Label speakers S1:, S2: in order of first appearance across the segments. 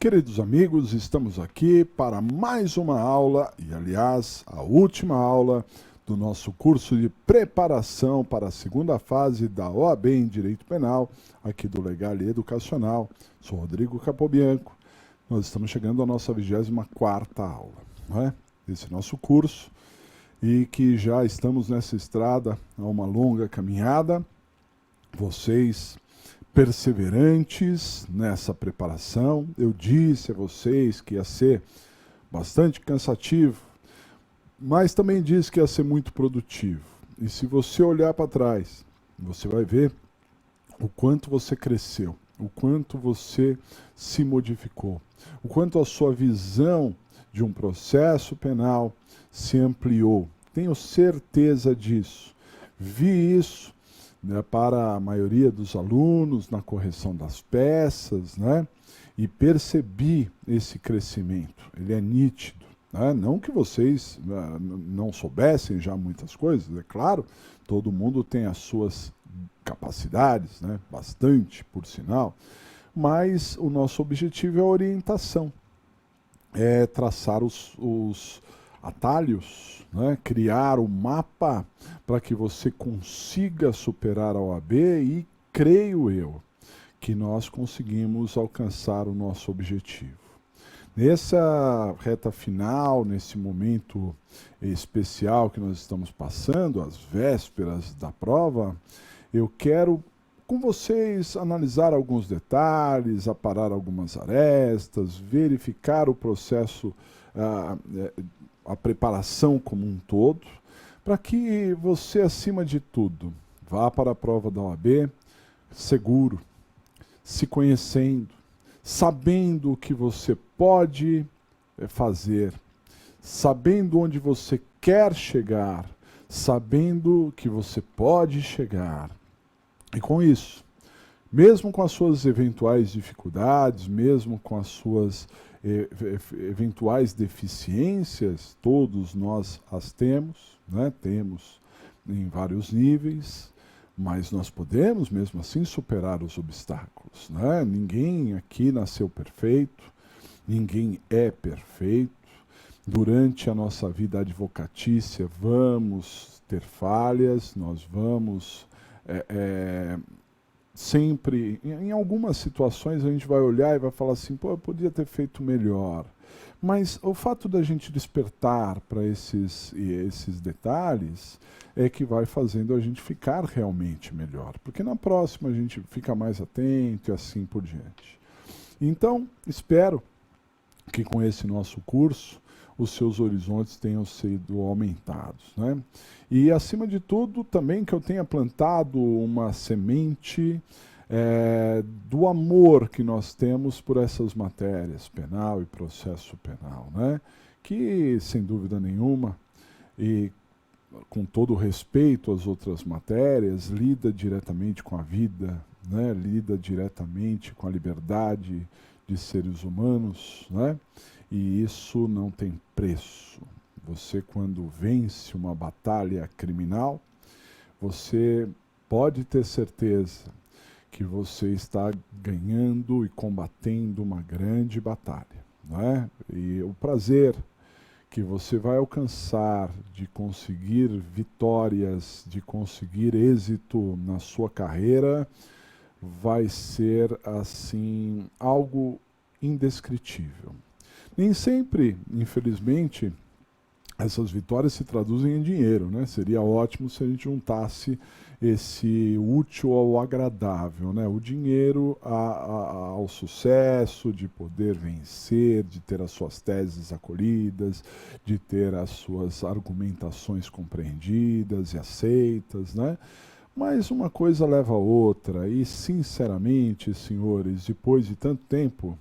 S1: Queridos amigos, estamos aqui para mais uma aula, e aliás, a última aula do nosso curso de preparação para a segunda fase da OAB em Direito Penal, aqui do Legal e Educacional. Sou Rodrigo Capobianco. Nós estamos chegando à nossa 24ª aula, não é? Desse nosso curso, e que já estamos nessa estrada a uma longa caminhada. Vocês perseverantes nessa preparação. Eu disse a vocês que ia ser bastante cansativo, mas também disse que ia ser muito produtivo. E se você olhar para trás, você vai ver o quanto você cresceu, o quanto você se modificou, o quanto a sua visão de um processo penal se ampliou. Tenho certeza disso. Vi isso para a maioria dos alunos na correção das peças, né? E percebi esse crescimento. Ele é nítido, né? Não que vocês não soubessem já muitas coisas, é claro, todo mundo tem as suas capacidades, né? Bastante, por sinal, mas o nosso objetivo é a orientação, é traçar os atalhos, né? Criar o mapa para que você consiga superar a OAB e creio eu que nós conseguimos alcançar o nosso objetivo. Nessa reta final, nesse momento especial que nós estamos passando, às vésperas da prova, eu quero com vocês analisar alguns detalhes, aparar algumas arestas, verificar o processo, a preparação como um todo, para que você, acima de tudo, vá para a prova da OAB seguro, se conhecendo, sabendo o que você pode fazer, sabendo onde você quer chegar, sabendo que você pode chegar. E com isso, mesmo com as suas eventuais dificuldades, mesmo com as suas eventuais deficiências, todos nós as temos, né? Temos em vários níveis, mas nós podemos mesmo assim superar os obstáculos, né? Ninguém aqui nasceu perfeito, ninguém é perfeito. Durante a nossa vida advocatícia vamos ter falhas, nós vamos sempre, em algumas situações a gente vai olhar e vai falar assim, pô, eu podia ter feito melhor. Mas o fato da gente despertar para esses detalhes é que vai fazendo a gente ficar realmente melhor. Porque na próxima a gente fica mais atento e assim por diante. Então, espero que com esse nosso curso os seus horizontes tenham sido aumentados, né? E, acima de tudo, também que eu tenha plantado uma semente do amor que nós temos por essas matérias, penal e processo penal, né? Que, sem dúvida nenhuma, e com todo respeito às outras matérias, lida diretamente com a vida, né? Lida diretamente com a liberdade de seres humanos, né? E isso não tem preço. Você, quando vence uma batalha criminal, você pode ter certeza que você está ganhando e combatendo uma grande batalha, não é? E o prazer que você vai alcançar de conseguir vitórias, de conseguir êxito na sua carreira, vai ser, assim, algo indescritível. Nem sempre, infelizmente, essas vitórias se traduzem em dinheiro, né? Seria ótimo se a gente juntasse esse útil ao agradável, né? O dinheiro ao sucesso, de poder vencer, de ter as suas teses acolhidas, de ter as suas argumentações compreendidas e aceitas, né? Mas uma coisa leva a outra e, sinceramente, senhores, depois de tanto tempo,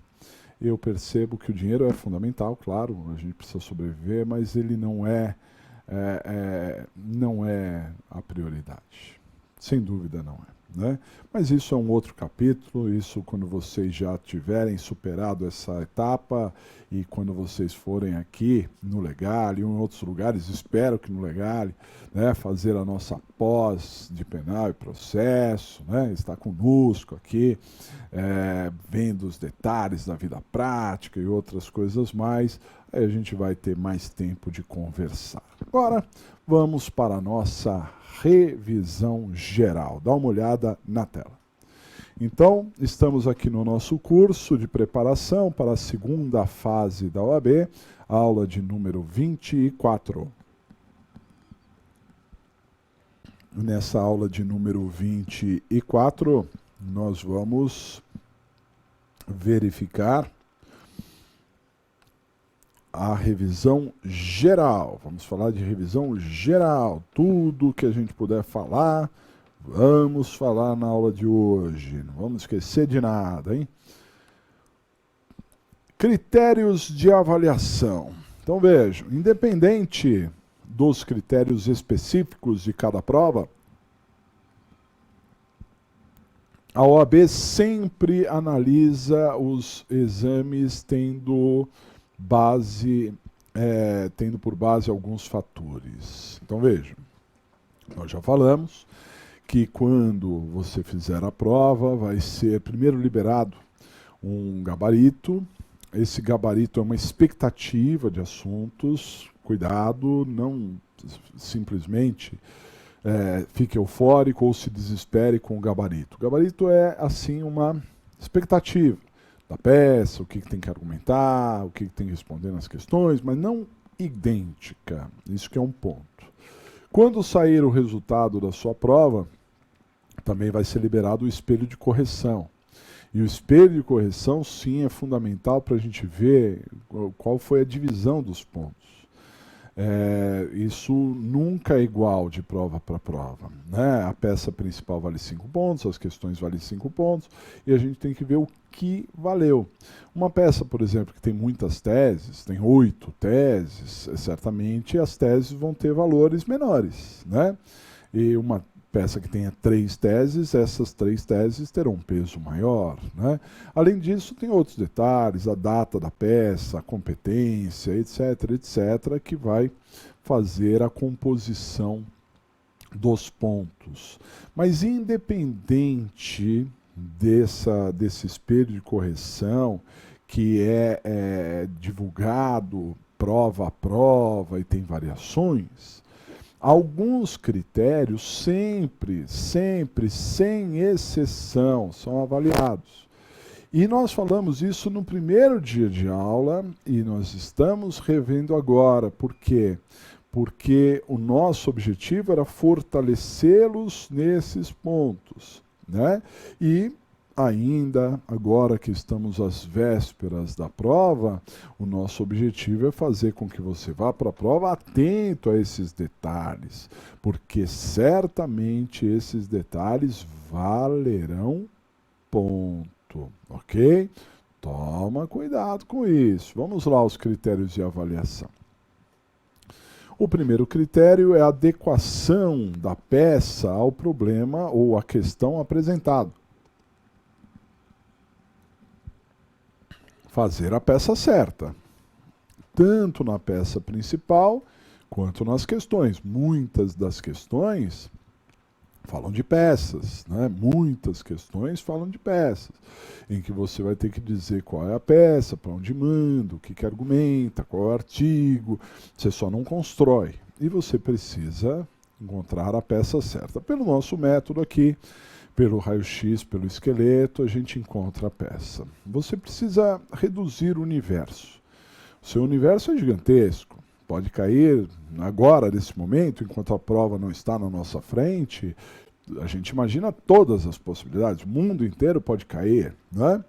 S1: eu percebo que o dinheiro é fundamental, claro, a gente precisa sobreviver, mas ele não é a prioridade. Sem dúvida não é. né? Mas isso é um outro capítulo, isso quando vocês já tiverem superado essa etapa e quando vocês forem aqui no Legale ou em outros lugares, espero que no Legale, né, fazer a nossa pós de penal e processo, né, estar conosco aqui, vendo os detalhes da vida prática e outras coisas mais, aí a gente vai ter mais tempo de conversar. Agora, vamos para a nossa revisão geral. Dá uma olhada na tela. Então, estamos aqui no nosso curso de preparação para a segunda fase da OAB, aula de número 24. Nessa aula de número 24, nós vamos verificar a revisão geral. Vamos falar de revisão geral. Tudo que a gente puder falar, vamos falar na aula de hoje. Não vamos esquecer de nada, hein? Critérios de avaliação. Então vejam, independente dos critérios específicos de cada prova, a OAB sempre analisa os exames tendo por base alguns fatores. Então vejam, nós já falamos que quando você fizer a prova vai ser primeiro liberado um gabarito. Esse gabarito é uma expectativa de assuntos. Cuidado, não simplesmente fique eufórico ou se desespere com o gabarito. O gabarito é assim uma expectativa da peça, o que tem que argumentar, o que tem que responder nas questões, mas não idêntica. Isso que é um ponto. Quando sair o resultado da sua prova, também vai ser liberado o espelho de correção. E o espelho de correção, sim, é fundamental para a gente ver qual foi a divisão dos pontos. Isso nunca é igual de prova para prova, né? A peça principal vale 5 pontos, as questões valem 5 pontos, e a gente tem que ver o que valeu. Uma peça, por exemplo, que tem muitas teses, tem 8 teses, certamente as teses vão ter valores menores, né? E uma peça que tenha 3 teses, essas 3 teses terão um peso maior, né? Além disso, tem outros detalhes, a data da peça, a competência, etc., etc., que vai fazer a composição dos pontos. Mas independente desse espelho de correção, que é divulgado prova a prova e tem variações, alguns critérios sempre, sem exceção, são avaliados. E nós falamos isso no primeiro dia de aula e nós estamos revendo agora. Por quê? Porque o nosso objetivo era fortalecê-los nesses pontos, né? E ainda, agora que estamos às vésperas da prova, o nosso objetivo é fazer com que você vá para a prova atento a esses detalhes, porque certamente esses detalhes valerão ponto, ok? Toma cuidado com isso. Vamos lá aos critérios de avaliação. O primeiro critério é a adequação da peça ao problema ou à questão apresentado. Fazer a peça certa, tanto na peça principal quanto nas questões. Muitas das questões falam de peças, né? Muitas questões falam de peças, em que você vai ter que dizer qual é a peça, para onde manda, o que argumenta, qual é o artigo. Você só não constrói. E você precisa encontrar a peça certa. Pelo nosso método aqui, pelo raio-x, pelo esqueleto, a gente encontra a peça. Você precisa reduzir o universo. O seu universo é gigantesco. Pode cair agora, nesse momento, enquanto a prova não está na nossa frente, a gente imagina todas as possibilidades. O mundo inteiro pode cair, né?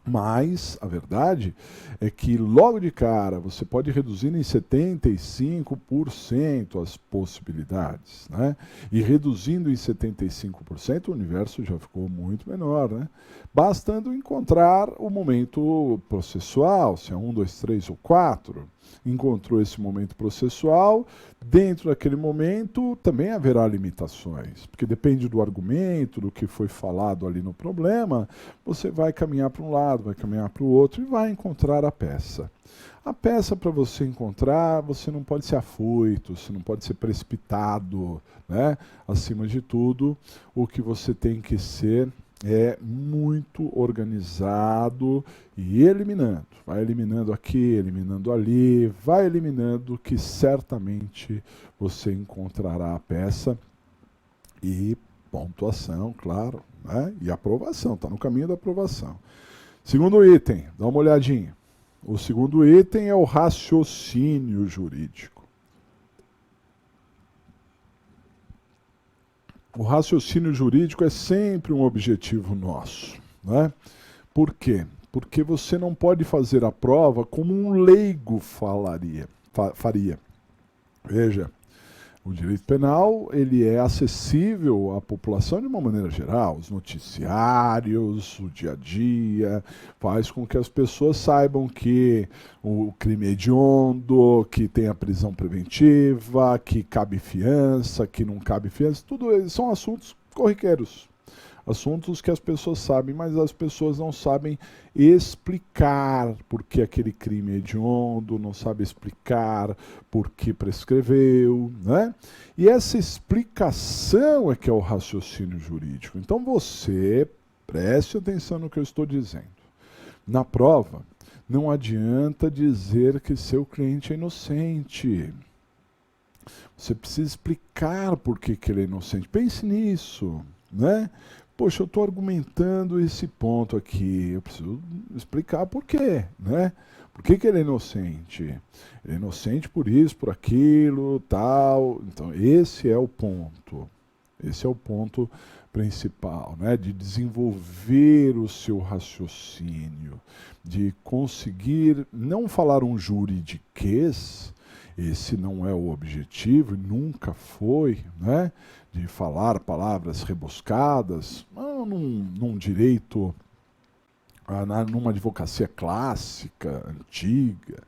S1: Mas a verdade é que logo de cara você pode reduzir em 75% as possibilidades, né? E reduzindo em 75%, o universo já ficou muito menor, né? Bastando encontrar o momento processual, se é 1, 2, 3 ou 4. encontrou esse momento processual, dentro daquele momento também haverá limitações, porque depende do argumento, do que foi falado ali no problema, você vai caminhar para um lado, vai caminhar para o outro e vai encontrar a peça. A peça, para você encontrar, você não pode ser afoito, você não pode ser precipitado, né? Acima de tudo, o que você tem que ser é muito organizado e eliminando. Vai eliminando aqui, eliminando ali, vai eliminando que certamente você encontrará a peça e pontuação, claro, né? E aprovação, está no caminho da aprovação. Segundo item, dá uma olhadinha. O segundo item é o raciocínio jurídico. O raciocínio jurídico é sempre um objetivo nosso, né? Por quê? Porque você não pode fazer a prova como um leigo faria. Veja, o direito penal ele é acessível à população de uma maneira geral. Os noticiários, o dia a dia, faz com que as pessoas saibam que o crime é hediondo, que tem a prisão preventiva, que cabe fiança, que não cabe fiança. Tudo isso são assuntos corriqueiros. Assuntos que as pessoas sabem, mas as pessoas não sabem explicar por que aquele crime é hediondo, não sabem explicar por que prescreveu, né? E essa explicação é que é o raciocínio jurídico. Então você preste atenção no que eu estou dizendo. Na prova, não adianta dizer que seu cliente é inocente. Você precisa explicar por que ele é inocente. Pense nisso, né? Poxa, eu estou argumentando esse ponto aqui, eu preciso explicar por quê, né? Por que ele é inocente? Ele é inocente por isso, por aquilo, tal. Então, esse é o ponto. Esse é o ponto principal, né? De desenvolver o seu raciocínio, de conseguir não falar um juridiquês, esse não é o objetivo, nunca foi, né? De falar palavras rebuscadas, num direito, numa advocacia clássica, antiga.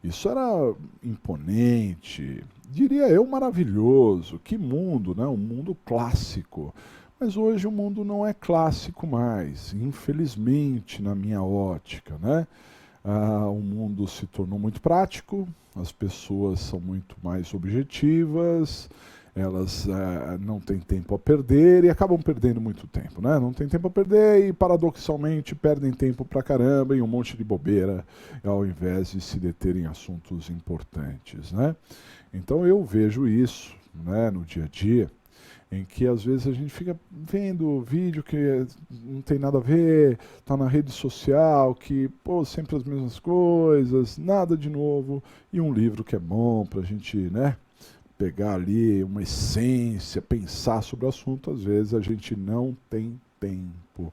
S1: Isso era imponente, diria eu maravilhoso. Que mundo, né? Um mundo clássico. Mas hoje o mundo não é clássico mais, infelizmente, na minha ótica, né? O mundo se tornou muito prático, as pessoas são muito mais objetivas, elas não têm tempo a perder e acabam perdendo muito tempo, né? Não tem tempo a perder e, paradoxalmente, perdem tempo pra caramba em um monte de bobeira, ao invés de se deter em assuntos importantes, né? Então eu vejo isso, né, no dia a dia, em que às vezes a gente fica vendo vídeo que não tem nada a ver, tá na rede social, que, pô, sempre as mesmas coisas, nada de novo, e um livro que é bom pra gente, né, pegar ali uma essência, pensar sobre o assunto, às vezes a gente não tem tempo.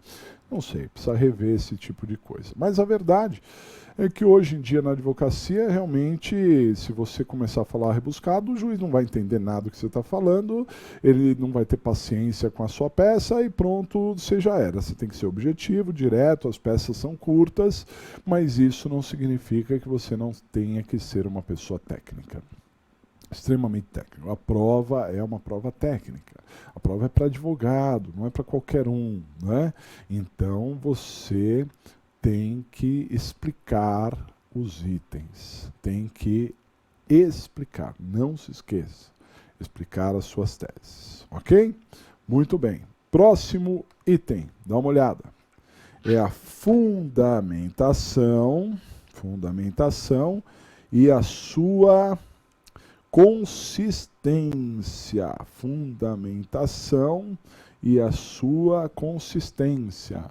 S1: Não sei, precisa rever esse tipo de coisa. Mas a verdade é que hoje em dia na advocacia, realmente, se você começar a falar rebuscado, o juiz não vai entender nada do que você está falando, ele não vai ter paciência com a sua peça e pronto, você já era. Você tem que ser objetivo, direto, as peças são curtas, mas isso não significa que você não tenha que ser uma pessoa técnica. Extremamente técnico. A prova é uma prova técnica. A prova é para advogado, não é para qualquer um, né? Então você tem que explicar os itens, tem que explicar, não se esqueça, explicar as suas teses, ok? Muito bem. Próximo item, dá uma olhada. É a fundamentação e a sua consistência, fundamentação e a sua consistência.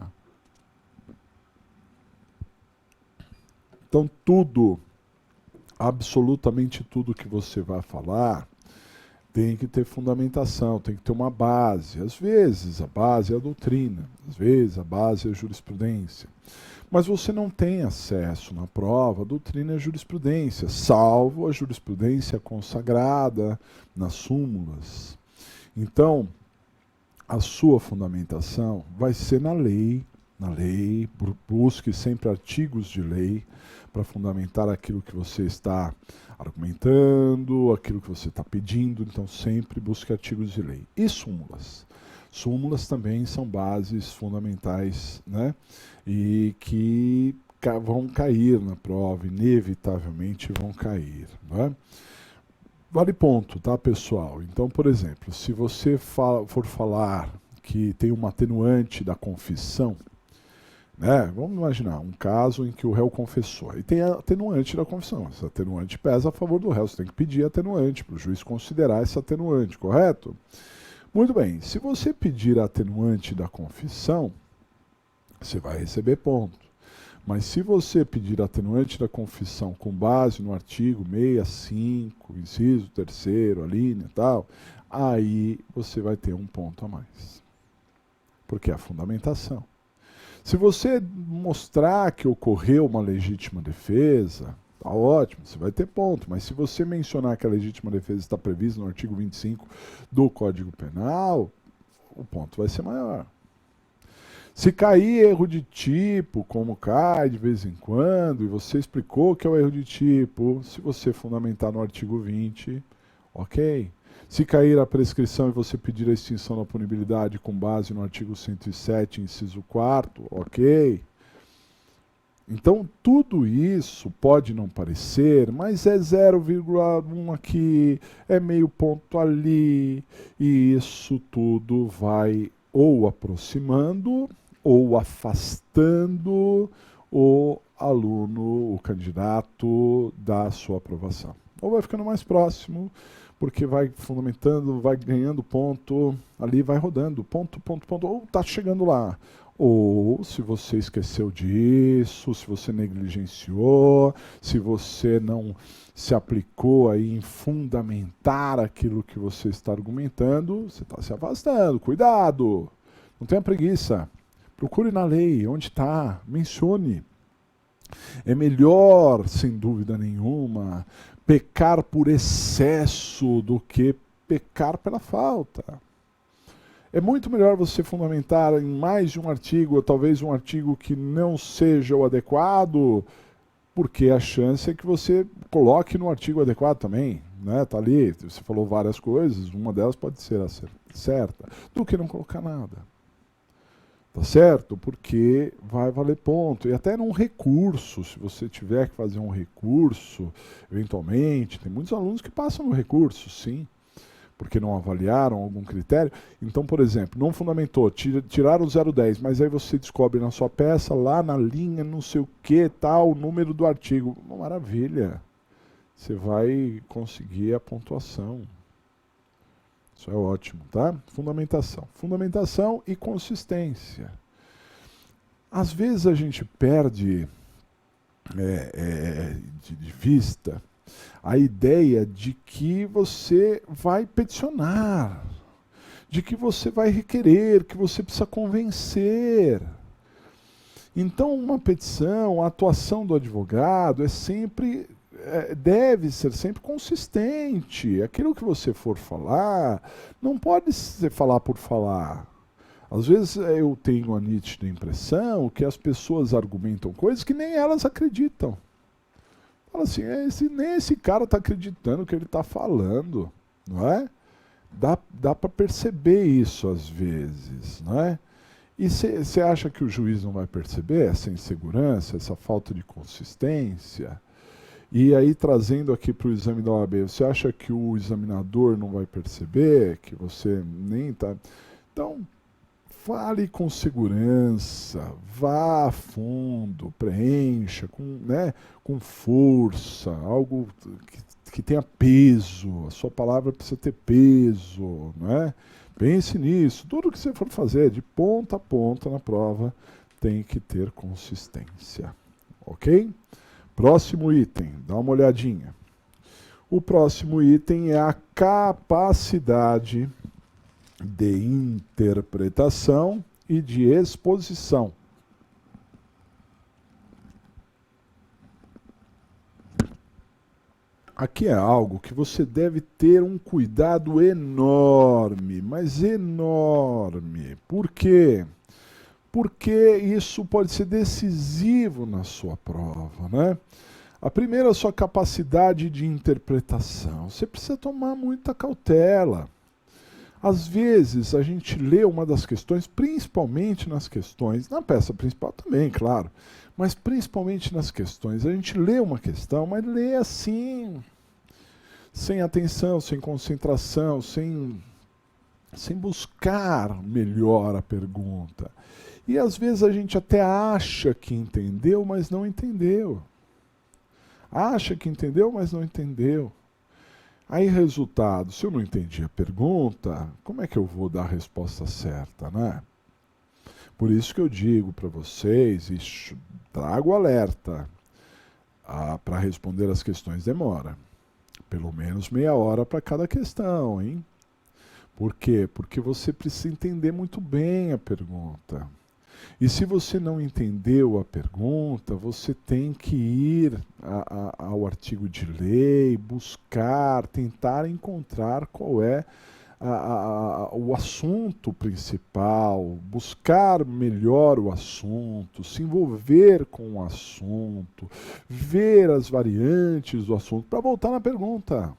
S1: Então tudo, absolutamente tudo que você vai falar tem que ter fundamentação, tem que ter uma base. Às vezes a base é a doutrina, às vezes a base é a jurisprudência. Mas você não tem acesso na prova à doutrina e à jurisprudência, salvo a jurisprudência consagrada nas súmulas. Então, a sua fundamentação vai ser na lei, na lei, busque sempre artigos de lei para fundamentar aquilo que você está argumentando, aquilo que você está pedindo, então sempre busque artigos de lei. E súmulas. Súmulas também são bases fundamentais, né? E que vão cair na prova, inevitavelmente vão cair, né? Vale ponto, tá, pessoal? Então, por exemplo, se você for falar que tem uma atenuante da confissão, né? Vamos imaginar um caso em que o réu confessou. E tem a atenuante da confissão. Essa atenuante pesa a favor do réu. Você tem que pedir a atenuante para o juiz considerar essa atenuante, correto? Muito bem. Se você pedir a atenuante da confissão, você vai receber ponto. Mas se você pedir a atenuante da confissão com base no artigo 65, inciso 3º, a linha e tal, aí você vai ter um ponto a mais. Porque é a fundamentação. Se você mostrar que ocorreu uma legítima defesa, tá ótimo, você vai ter ponto. Mas se você mencionar que a legítima defesa está prevista no artigo 25 do Código Penal, o ponto vai ser maior. Se cair erro de tipo, como cai de vez em quando, e você explicou que é o erro de tipo, se você fundamentar no artigo 20, ok. Se cair a prescrição e você pedir a extinção da punibilidade com base no artigo 107, inciso 4º, ok. Então, tudo isso pode não parecer, mas é 0,1 aqui, é meio ponto ali, e isso tudo vai ou aproximando ou afastando o aluno, o candidato da sua aprovação. Ou vai ficando mais próximo, porque vai fundamentando, vai ganhando ponto, ali vai rodando, ponto, ponto, ponto, ou está chegando lá. Ou se você esqueceu disso, se você negligenciou, se você não se aplicou aí em fundamentar aquilo que você está argumentando, você está se afastando. Cuidado! Não tenha preguiça. Procure na lei, onde está, mencione. É melhor, sem dúvida nenhuma, pecar por excesso do que pecar pela falta. É muito melhor você fundamentar em mais de um artigo, ou talvez um artigo que não seja o adequado, porque a chance é que você coloque no artigo adequado também, né? Tá ali, você falou várias coisas, uma delas pode ser a certa, do que não colocar nada. Tá certo? Porque vai valer ponto. E até num recurso, se você tiver que fazer um recurso, eventualmente, tem muitos alunos que passam no recurso, sim, porque não avaliaram algum critério. Então, por exemplo, não fundamentou, tiraram o 0,10, mas aí você descobre na sua peça, lá na linha, não sei o que, tal, o número do artigo. Uma maravilha. Você vai conseguir a pontuação. Isso é ótimo, tá? Fundamentação. Fundamentação e consistência. Às vezes a gente perde de vista a ideia de que você vai peticionar, de que você vai requerer, que você precisa convencer. Então, uma petição, a atuação do advogado é sempre... deve ser sempre consistente. Aquilo que você for falar, não pode ser falar por falar. Às vezes eu tenho a nítida impressão que as pessoas argumentam coisas que nem elas acreditam. Fala assim, nem esse cara está acreditando no que ele está falando, não é? Dá para perceber isso às vezes, não é? E você acha que o juiz não vai perceber essa insegurança, essa falta de consistência? E aí, trazendo aqui para o exame da OAB, você acha que o examinador não vai perceber, que você nem está... Então, fale com segurança, vá a fundo, preencha com força, algo que tenha peso, a sua palavra precisa ter peso, não é? Pense nisso, tudo que você for fazer, de ponta a ponta na prova, tem que ter consistência, ok? Próximo item, dá uma olhadinha. O próximo item é a capacidade de interpretação e de exposição. Aqui é algo que você deve ter um cuidado enorme, mas enorme. Por quê? porque isso pode ser decisivo na sua prova, né? A primeira é a sua capacidade de interpretação. Você precisa tomar muita cautela. Às vezes a gente lê uma das questões, principalmente nas questões, na peça principal também, claro, mas principalmente nas questões, a gente lê uma questão, mas lê assim, sem atenção, sem concentração, sem buscar melhor a pergunta. E às vezes a gente até acha que entendeu, mas não entendeu. Acha que entendeu, mas não entendeu. Aí, resultado, se eu não entendi a pergunta, como é que eu vou dar a resposta certa, né? Por isso que eu digo para vocês, e trago alerta, para responder as questões demora. Pelo menos meia hora para cada questão, hein? Por quê? Porque você precisa entender muito bem a pergunta. E se você não entendeu a pergunta, você tem que ir ao artigo de lei, buscar, tentar encontrar qual é o assunto principal, buscar melhor o assunto, se envolver com o assunto, ver as variantes do assunto, para voltar na pergunta.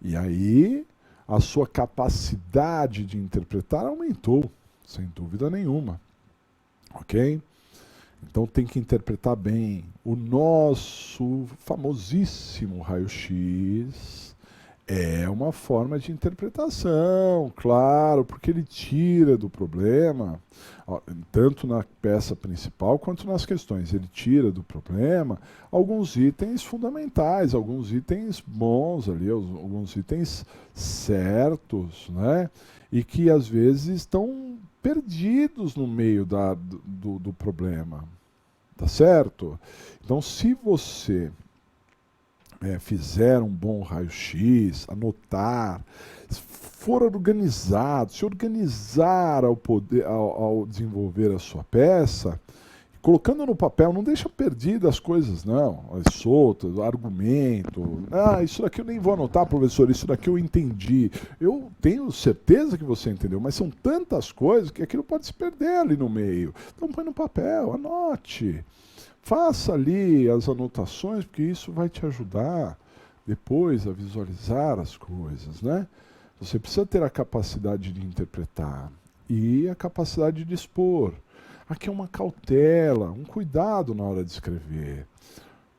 S1: E aí, a sua capacidade de interpretar aumentou, sem dúvida nenhuma. Ok? Então tem que interpretar bem. O nosso famosíssimo raio-x é uma forma de interpretação, claro, porque ele tira do problema, tanto na peça principal quanto nas questões, ele tira do problema alguns itens fundamentais, alguns itens bons ali, alguns itens certos, né? E que às vezes estão perdidos no meio do problema, tá certo? Então, se você fizer um bom raio-x, anotar, for organizado, se organizar ao desenvolver a sua peça, colocando no papel, não deixa perdidas as coisas, não, as soltas, o argumento. Isso daqui eu nem vou anotar, professor, isso daqui eu entendi. Eu tenho certeza que você entendeu, mas são tantas coisas que aquilo pode se perder ali no meio. Então põe no papel, anote. Faça ali as anotações, porque isso vai te ajudar depois a visualizar as coisas, né? Você precisa ter a capacidade de interpretar e a capacidade de expor. Aqui é uma cautela, um cuidado na hora de escrever.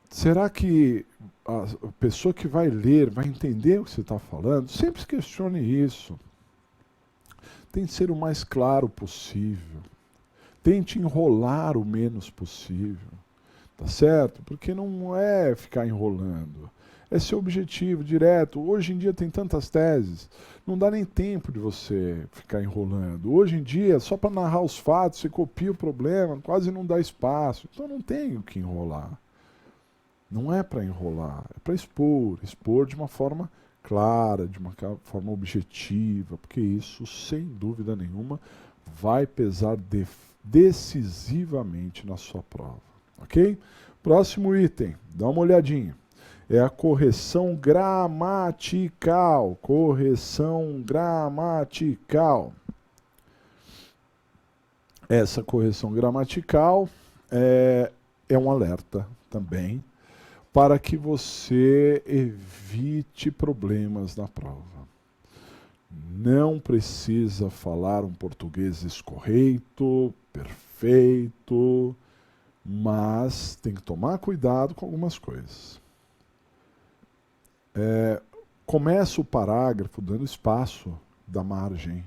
S1: Será que a pessoa que vai ler vai entender o que você está falando? Sempre questione isso. Tente ser o mais claro possível. Tente enrolar o menos possível. Tá certo? Porque não é ficar enrolando. É seu objetivo direto. Hoje em dia tem tantas teses, não dá nem tempo de você ficar enrolando. Hoje em dia, só para narrar os fatos, você copia o problema, quase não dá espaço. Então não tem o que enrolar. Não é para enrolar, é para expor. Expor de uma forma clara, de uma forma objetiva, porque isso, sem dúvida nenhuma, vai pesar decisivamente na sua prova. Ok? Próximo item, dá uma olhadinha. É a correção gramatical. Correção gramatical. Essa correção gramatical é um alerta também para que você evite problemas na prova. Não precisa falar um português escorreito, perfeito, mas tem que tomar cuidado com algumas coisas. Começa o parágrafo dando espaço da margem,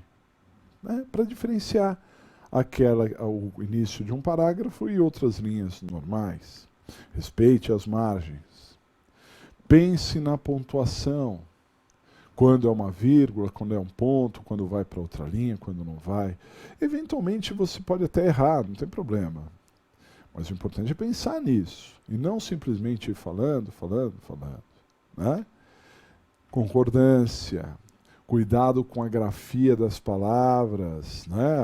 S1: né, para diferenciar o início de um parágrafo e outras linhas normais. Respeite as margens. Pense na pontuação. Quando é uma vírgula, quando é um ponto, quando vai para outra linha, quando não vai. Eventualmente você pode até errar, não tem problema. Mas o importante é pensar nisso. E não simplesmente ir falando. Né? Concordância. Cuidado com a grafia das palavras, né?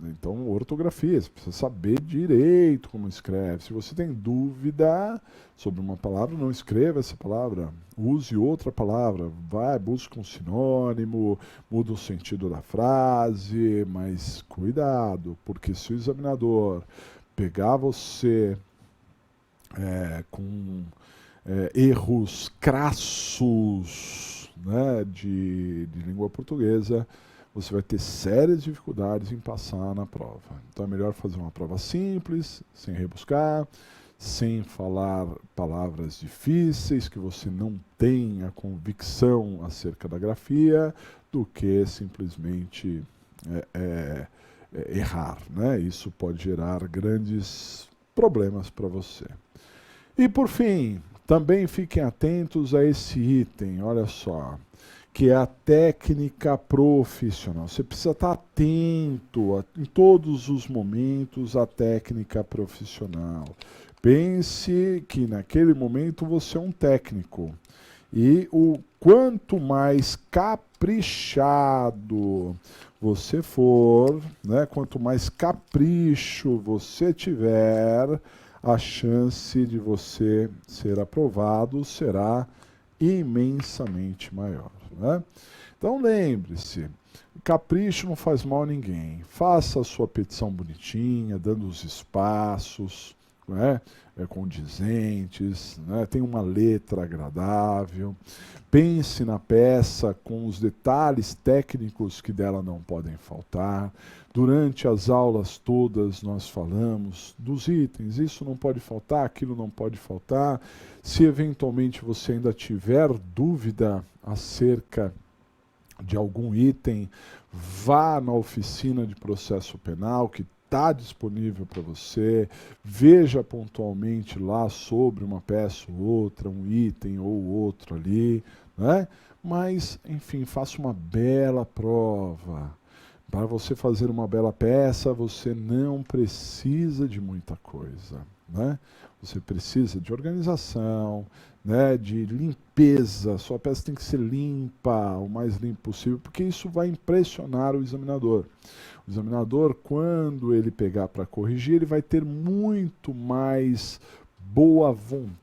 S1: Então, ortografia, você precisa saber direito como escreve. Se você tem dúvida sobre uma palavra, não escreva essa palavra. Use outra palavra. Vai, busca um sinônimo, muda o sentido da frase, mas cuidado, porque se o examinador pegar você com erros crassos, né, de língua portuguesa, você vai ter sérias dificuldades em passar na prova. Então é melhor fazer uma prova simples, sem rebuscar, sem falar palavras difíceis que você não tenha convicção acerca da grafia, do que simplesmente errar, né? Isso pode gerar grandes problemas para você. E por fim, também fiquem atentos a esse item, olha só, que é a técnica profissional. Você precisa estar atento em todos os momentos à técnica profissional. Pense que naquele momento você é um técnico. E o quanto mais caprichado você for, né, quanto mais capricho você tiver, a chance de você ser aprovado será imensamente maior, né? Então lembre-se, capricho não faz mal a ninguém. Faça a sua petição bonitinha, dando os espaços, né, condizentes, né, tem uma letra agradável. Pense na peça com os detalhes técnicos que dela não podem faltar. Durante as aulas todas nós falamos dos itens, isso não pode faltar, aquilo não pode faltar. Se eventualmente você ainda tiver dúvida acerca de algum item, vá na oficina de processo penal que está disponível para você, veja pontualmente lá sobre uma peça ou outra, um item ou outro ali, né? Mas, enfim, faça uma bela prova. Para você fazer uma bela peça, você não precisa de muita coisa, né? Você precisa de organização, né, de limpeza. Sua peça tem que ser limpa, o mais limpo possível, porque isso vai impressionar o examinador. O examinador, quando ele pegar para corrigir, ele vai ter muito mais boa vontade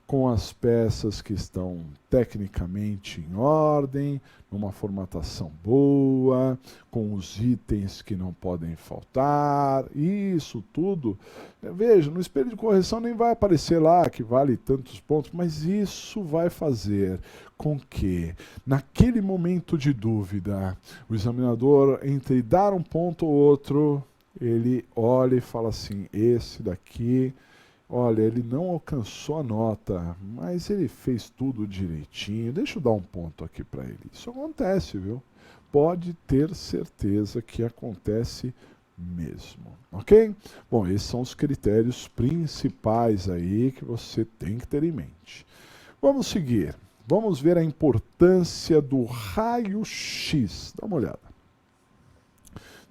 S1: com as peças que estão tecnicamente em ordem, numa formatação boa, com os itens que não podem faltar, isso tudo. Veja, no espelho de correção nem vai aparecer lá que vale tantos pontos, mas isso vai fazer com que, naquele momento de dúvida, o examinador, entre dar um ponto ou outro, ele olha e fala assim, esse daqui, olha, ele não alcançou a nota, mas ele fez tudo direitinho. Deixa eu dar um ponto aqui para ele. Isso acontece, viu? Pode ter certeza que acontece mesmo, ok? Bom, esses são os critérios principais aí que você tem que ter em mente. Vamos seguir. Vamos ver a importância do raio-x. Dá uma olhada.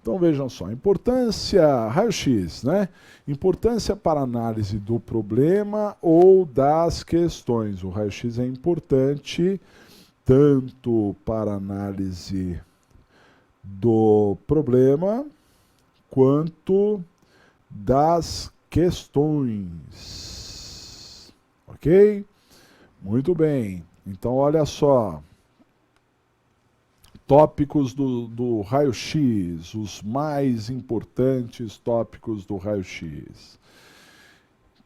S1: Então vejam só, importância, raio-x, né? Importância para análise do problema ou das questões. O raio-x é importante tanto para análise do problema quanto das questões. Ok? Muito bem. Então olha só. Tópicos do raio-x, os mais importantes tópicos do raio-x.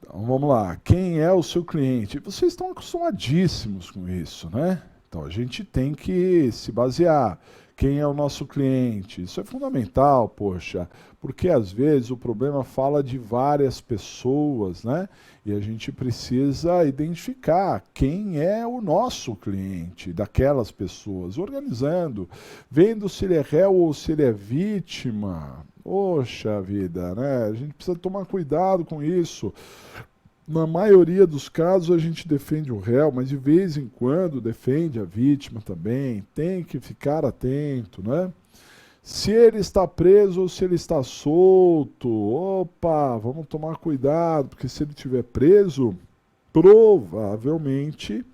S1: Então vamos lá, quem é o seu cliente? Vocês estão acostumadíssimos com isso, né? Então a gente tem que se basear. Quem é o nosso cliente? Isso é fundamental, poxa, porque às vezes o problema fala de várias pessoas, né? E a gente precisa identificar quem é o nosso cliente, daquelas pessoas, organizando, vendo se ele é réu ou se ele é vítima. Poxa vida, né? A gente precisa tomar cuidado com isso. Na maioria dos casos a gente defende o réu, mas de vez em quando defende a vítima também. Tem que ficar atento, né? Se ele está preso ou se ele está solto, opa, vamos tomar cuidado, porque se ele estiver preso, provavelmente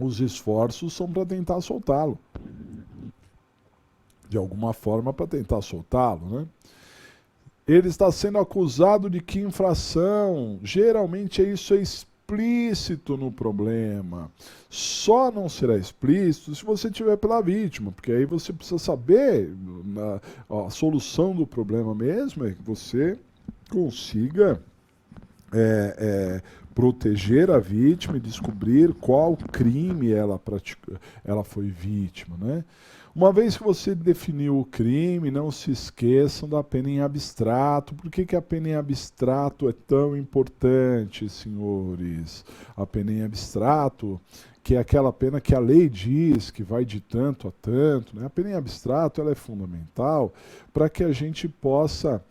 S1: os esforços são para tentar soltá-lo. De alguma forma, para tentar soltá-lo, né? Ele está sendo acusado de que infração? Geralmente isso é explícito no problema. Só não será explícito se você tiver pela vítima, porque aí você precisa saber, a solução do problema mesmo é que você consiga proteger a vítima e descobrir qual crime ela foi vítima, né? Uma vez que você definiu o crime, não se esqueçam da pena em abstrato. Por que a pena em abstrato é tão importante, senhores? A pena em abstrato, que é aquela pena que a lei diz que vai de tanto a tanto, né? A pena em abstrato ela é fundamental para que a gente possa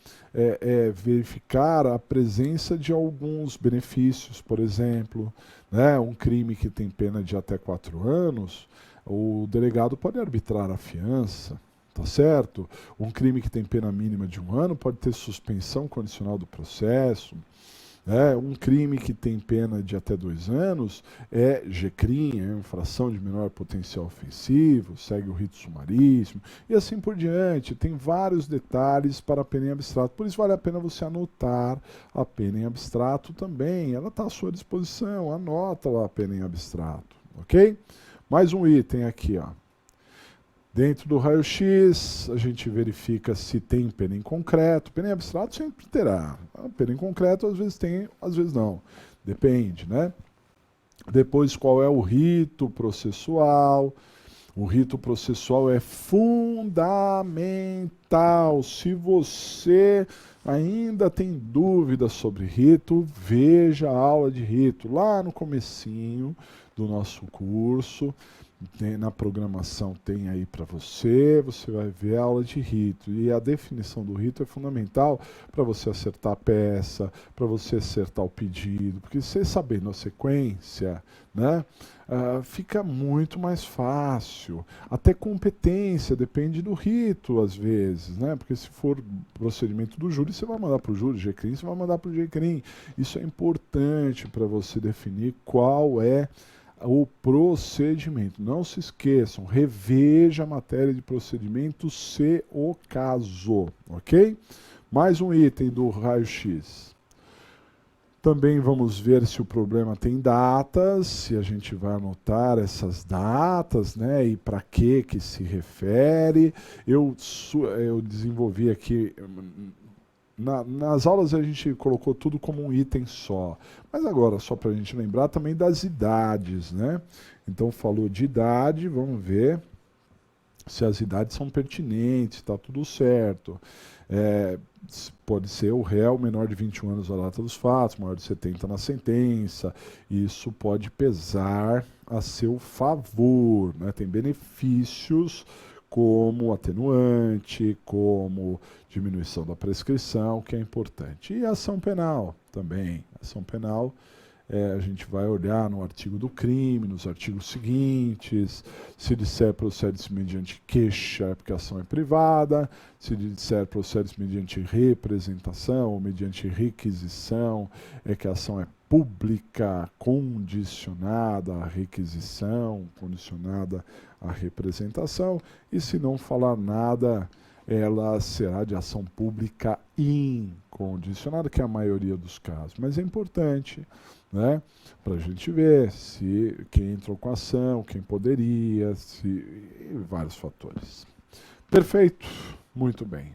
S1: verificar a presença de alguns benefícios. Por exemplo, né, um crime que tem pena de até 4 anos, o delegado pode arbitrar a fiança, tá certo? Um crime que tem pena mínima de 1 ano pode ter suspensão condicional do processo. Um crime que tem pena de até 2 anos é GCRIM, é infração de menor potencial ofensivo, segue o rito sumaríssimo, e assim por diante. Tem vários detalhes para a pena em abstrato, por isso vale a pena você anotar a pena em abstrato também. Ela está à sua disposição, anota lá a pena em abstrato, ok? Mais um item aqui, ó. Dentro do raio-x, a gente verifica se tem pena em concreto. Pena em abstrato sempre terá. Pena em concreto, às vezes tem, às vezes não. Depende, né? Depois, qual é o rito processual? O rito processual é fundamental. Se você ainda tem dúvidas sobre rito, veja a aula de rito lá no comecinho do nosso curso. Na programação tem aí para você vai ver a aula de rito. E a definição do rito é fundamental para você acertar a peça, para você acertar o pedido, porque você sabendo a sequência, né, fica muito mais fácil. Até competência depende do rito, às vezes, né, porque se for procedimento do júri, você vai mandar para o júri, GCRIM, você vai mandar para o GCRIM. Isso é importante para você definir qual é o procedimento. Não se esqueçam, reveja a matéria de procedimento se o caso, ok? Mais um item do raio-x. Também vamos ver se o problema tem datas, se a gente vai anotar essas datas, né? E para que se refere. Eu desenvolvi aqui. Nas aulas a gente colocou tudo como um item só. Mas agora, só para a gente lembrar também das idades, né? Então falou de idade, vamos ver se as idades são pertinentes, está tudo certo. Pode ser o réu menor de 21 anos à data dos fatos, maior de 70 na sentença. Isso pode pesar a seu favor, né? Tem benefícios como atenuante, como diminuição da prescrição, que é importante. E a ação penal também. A ação penal, a gente vai olhar no artigo do crime, nos artigos seguintes. Se disser procede-se mediante queixa, é porque a ação é privada. Se disser procede-se mediante representação ou mediante requisição, é que a ação é pública, condicionada à requisição, condicionada à representação, e se não falar nada, ela será de ação pública incondicionada, que é a maioria dos casos. Mas é importante, né, para a gente ver se quem entrou com a ação, quem poderia, vários fatores. Perfeito, muito bem.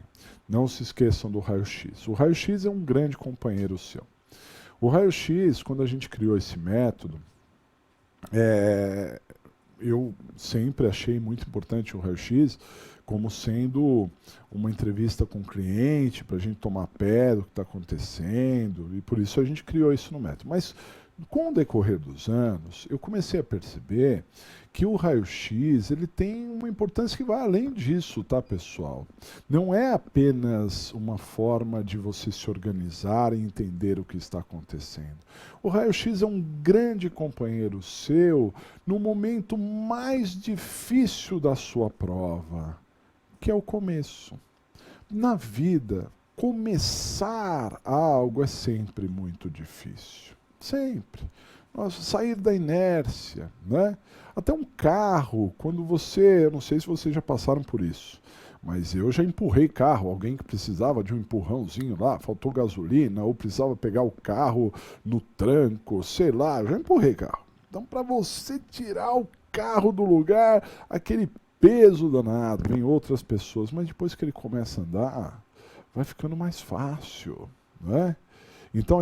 S1: Não se esqueçam do raio-x. O raio-x é um grande companheiro seu. O raio-x, quando a gente criou esse método, eu sempre achei muito importante o raio-x como sendo uma entrevista com o cliente, para a gente tomar pé do que está acontecendo, e por isso a gente criou isso no método. Mas com o decorrer dos anos, eu comecei a perceber que o raio-x ele tem uma importância que vai além disso, tá, pessoal? Não é apenas uma forma de você se organizar e entender o que está acontecendo. O raio-x é um grande companheiro seu no momento mais difícil da sua prova, que é o começo. Na vida, começar algo é sempre muito difícil. Sempre. Nossa, sair da inércia, né? Até um carro, quando você, eu não sei se vocês já passaram por isso, mas eu já empurrei carro, alguém que precisava de um empurrãozinho lá, faltou gasolina, ou precisava pegar o carro no tranco, sei lá, eu já empurrei carro. Então, para você tirar o carro do lugar, aquele peso danado, vem outras pessoas, mas depois que ele começa a andar, vai ficando mais fácil, não é? Então,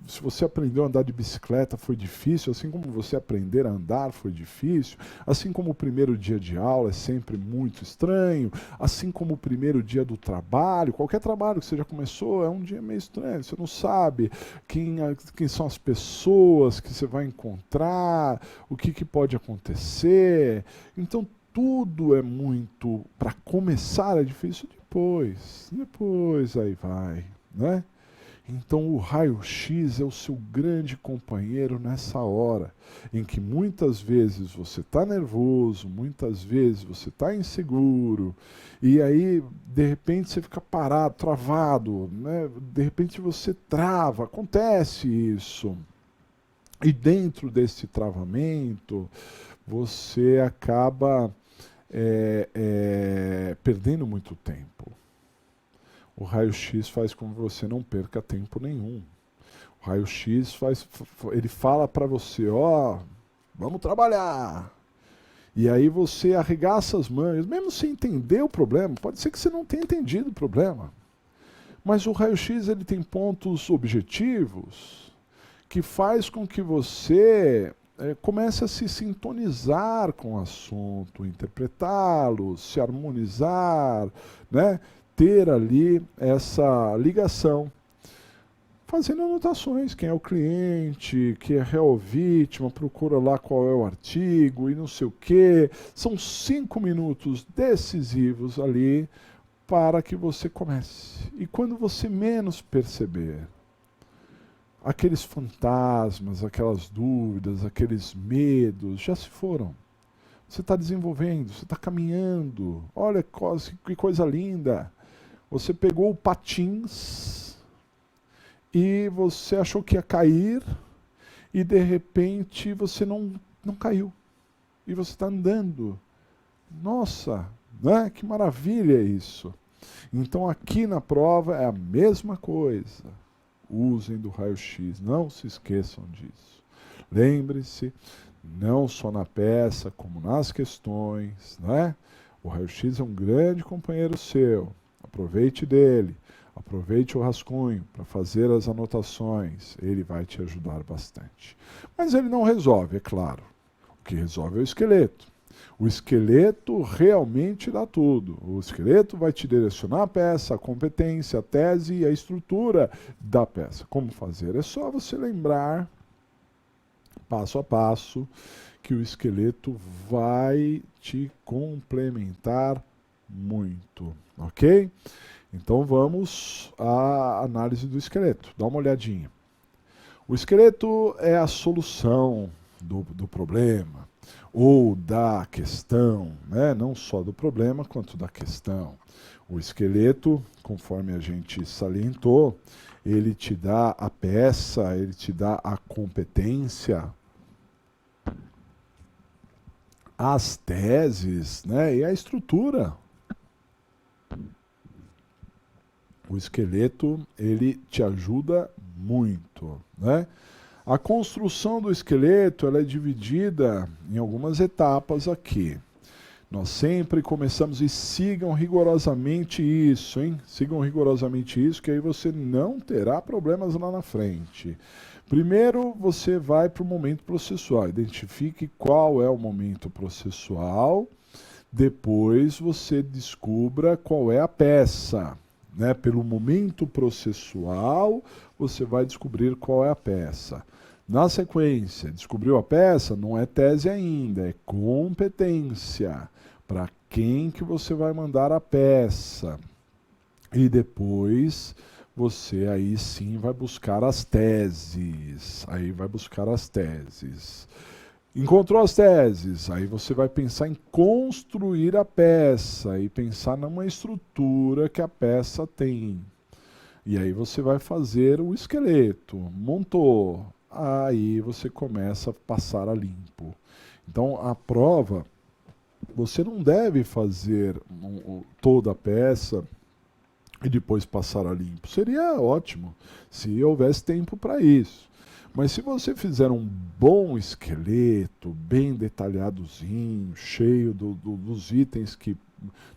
S1: se você aprendeu a andar de bicicleta foi difícil, assim como você aprender a andar foi difícil, assim como o primeiro dia de aula é sempre muito estranho, assim como o primeiro dia do trabalho, qualquer trabalho que você já começou é um dia meio estranho, você não sabe quem são as pessoas que você vai encontrar, o que pode acontecer. Então, tudo é muito, para começar é difícil, depois aí vai, né? Então o raio-x é o seu grande companheiro nessa hora, em que muitas vezes você está nervoso, muitas vezes você está inseguro, e aí de repente você fica parado, travado, né? De repente você trava, acontece isso. E dentro desse travamento, você acaba perdendo muito tempo. O raio-x faz com que você não perca tempo nenhum. O raio-x ele fala para você, ó, vamos trabalhar. E aí você arregaça as mangas, mesmo sem entender o problema. Pode ser que você não tenha entendido o problema. Mas o raio-x ele tem pontos objetivos que faz com que você comece a se sintonizar com o assunto, interpretá-lo, se harmonizar, né? Ter ali essa ligação, fazendo anotações, quem é o cliente, quem é a real vítima, procura lá qual é o artigo e não sei o quê. São 5 minutos decisivos ali para que você comece. E quando você menos perceber, aqueles fantasmas, aquelas dúvidas, aqueles medos já se foram. Você está desenvolvendo, você está caminhando. Olha que coisa linda. Você pegou o patins e você achou que ia cair e de repente você não caiu. E você está andando. Nossa, né? Que maravilha isso. Então aqui na prova é a mesma coisa. Usem do raio-x, não se esqueçam disso. Lembre-se, não só na peça, como nas questões, né? O raio-x é um grande companheiro seu. Aproveite dele, aproveite o rascunho para fazer as anotações, ele vai te ajudar bastante. Mas ele não resolve, é claro. O que resolve é o esqueleto. O esqueleto realmente dá tudo. O esqueleto vai te direcionar a peça, a competência, a tese e a estrutura da peça. Como fazer? É só você lembrar, passo a passo, que o esqueleto vai te complementar muito, ok? Então vamos à análise do esqueleto. Dá uma olhadinha. O esqueleto é a solução do problema ou da questão, né? Não só do problema quanto da questão. O esqueleto, conforme a gente salientou, ele te dá a peça, ele te dá a competência, as teses, né? E a estrutura. O esqueleto, ele te ajuda muito, né? A construção do esqueleto, ela é dividida em algumas etapas aqui. Nós sempre começamos, e sigam rigorosamente isso, hein? Sigam rigorosamente isso, que aí você não terá problemas lá na frente. Primeiro, você vai para o momento processual. Identifique qual é o momento processual. Depois, você descubra qual é a peça. Né? Pelo momento processual, você vai descobrir qual é a peça. Na sequência, descobriu a peça? Não é tese ainda, é competência. Para quem que você vai mandar a peça? E depois você aí sim vai buscar as teses. Aí vai buscar as teses. Encontrou as teses, aí você vai pensar em construir a peça e pensar numa estrutura que a peça tem. E aí você vai fazer o esqueleto. Montou. aí você começa a passar a limpo. Então, a prova, você não deve fazer toda a peça e depois passar a limpo. Seria ótimo se houvesse tempo para isso. Mas se você fizer um bom esqueleto, bem detalhadozinho, cheio dos itens que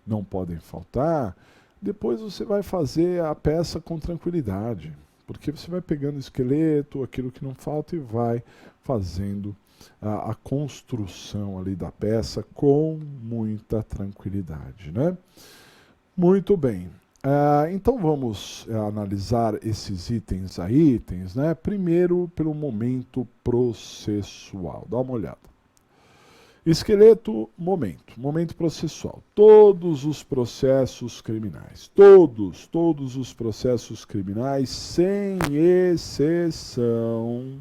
S1: não podem faltar, depois você vai fazer a peça com tranquilidade. Porque você vai pegando o esqueleto, aquilo que não falta, e vai fazendo a construção ali da peça com muita tranquilidade, né? Muito bem. Então vamos analisar esses itens a itens, né? Primeiro pelo momento processual. Dá uma olhada. Esqueleto, momento processual. Todos os processos criminais, todos os processos criminais, sem exceção,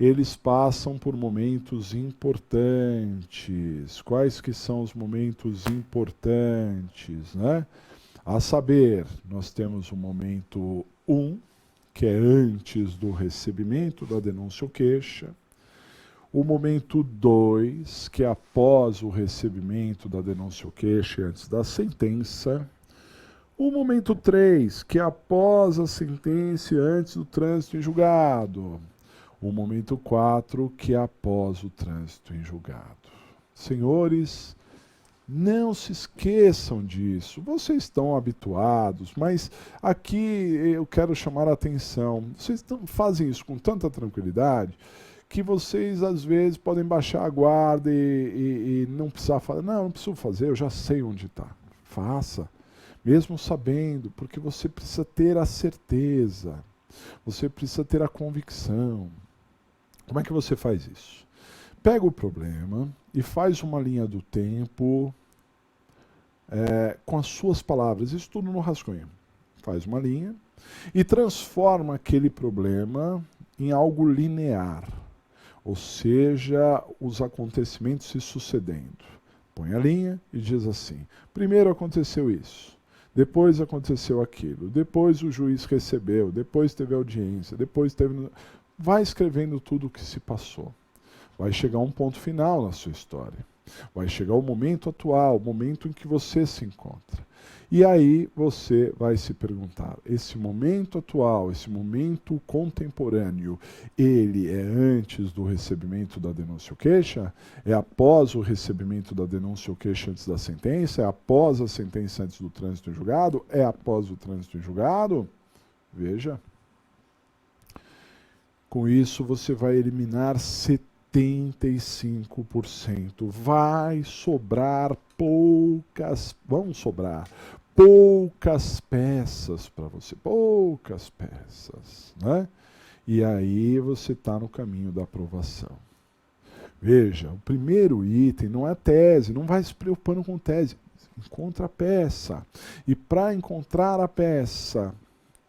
S1: eles passam por momentos importantes. Quais que são os momentos importantes, né? A saber, nós temos o momento 1, que é antes do recebimento da denúncia ou queixa. O momento 2, que é após o recebimento da denúncia ou queixa e antes da sentença. O momento 3, que é após a sentença e antes do trânsito em julgado. O momento 4, que é após o trânsito em julgado. Senhores, não se esqueçam disso. Vocês estão habituados, mas aqui eu quero chamar a atenção. Vocês fazem isso com tanta tranquilidade que vocês às vezes podem baixar a guarda e não precisar fazer. Não preciso fazer, eu já sei onde está. Faça, mesmo sabendo, porque você precisa ter a certeza, você precisa ter a convicção. Como é que você faz isso? Pega o problema e faz uma linha do tempo com as suas palavras, isso tudo no rascunho. Faz uma linha e transforma aquele problema em algo linear. Ou seja, os acontecimentos se sucedendo. Põe a linha e diz assim: primeiro aconteceu isso, depois aconteceu aquilo, depois o juiz recebeu, depois teve audiência, depois teve... Vai escrevendo tudo o que se passou. Vai chegar um ponto final na sua história. Vai chegar o momento atual, o momento em que você se encontra. E aí você vai se perguntar, esse momento atual, esse momento contemporâneo, ele é antes do recebimento da denúncia ou queixa? É após o recebimento da denúncia ou queixa antes da sentença? É após a sentença antes do trânsito em julgado? É após o trânsito em julgado? Veja. Com isso você vai eliminar 75%. Vai sobrar vão sobrar poucas peças para você, poucas peças, né? E aí você está no caminho da aprovação. Veja, o primeiro item não é tese, não vai se preocupando com tese, encontra a peça. E para encontrar a peça,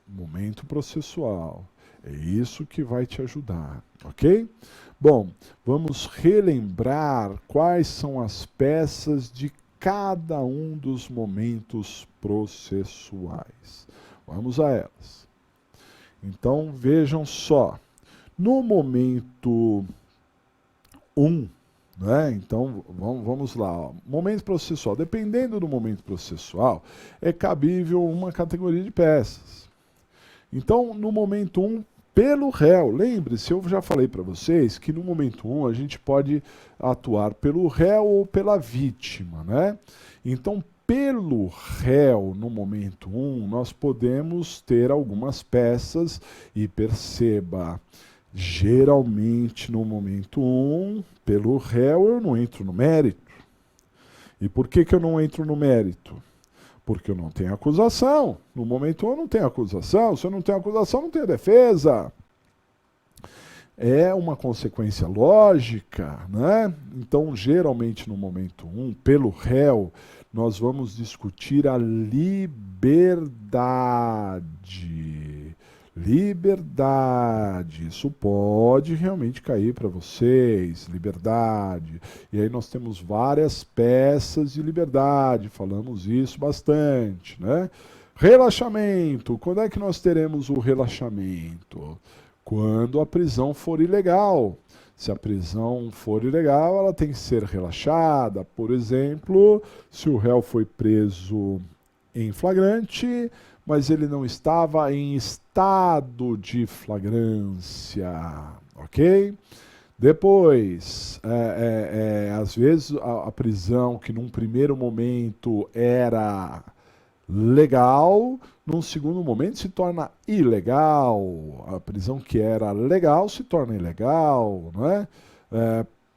S1: momento processual, é isso que vai te ajudar, ok? Bom, vamos relembrar quais são as peças de cada um dos momentos processuais. Vamos a elas. Então, vejam só. No momento 1, né? Então, vamos lá. Ó. Momento processual. Dependendo do momento processual, é cabível uma categoria de peças. Então, no momento 1, pelo réu. Lembre-se, eu já falei para vocês que no momento 1 a gente pode atuar pelo réu ou pela vítima, né? Então, pelo réu, no momento 1, nós podemos ter algumas peças e perceba, geralmente no momento 1, pelo réu eu não entro no mérito. E por que eu não entro no mérito? Porque eu não tenho acusação. No momento 1 eu não tenho acusação. Se eu não tenho acusação, não tenho defesa. É uma consequência lógica, né? Então, geralmente no momento 1, pelo réu, nós vamos discutir a liberdade. Liberdade, isso pode realmente cair para vocês, liberdade. E aí nós temos várias peças de liberdade, falamos isso bastante, né? Relaxamento, quando é que nós teremos o relaxamento? Quando a prisão for ilegal. Se a prisão for ilegal, ela tem que ser relaxada. Por exemplo, se o réu foi preso em flagrante, mas ele não estava em estado de flagrância, ok? Depois, às vezes a prisão que num primeiro momento era legal, num segundo momento se torna ilegal. A prisão que era legal se torna ilegal, não é?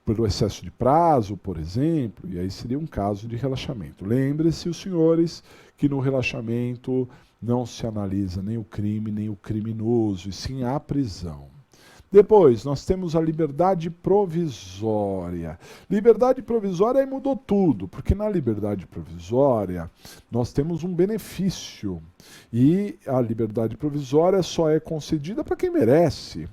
S1: Pelo excesso de prazo, por exemplo, e aí seria um caso de relaxamento. Lembre-se, os senhores, que no relaxamento não se analisa nem o crime, nem o criminoso, e sim a prisão. Depois, nós temos a liberdade provisória. Liberdade provisória aí mudou tudo, porque na liberdade provisória nós temos um benefício. E a liberdade provisória só é concedida para quem merece.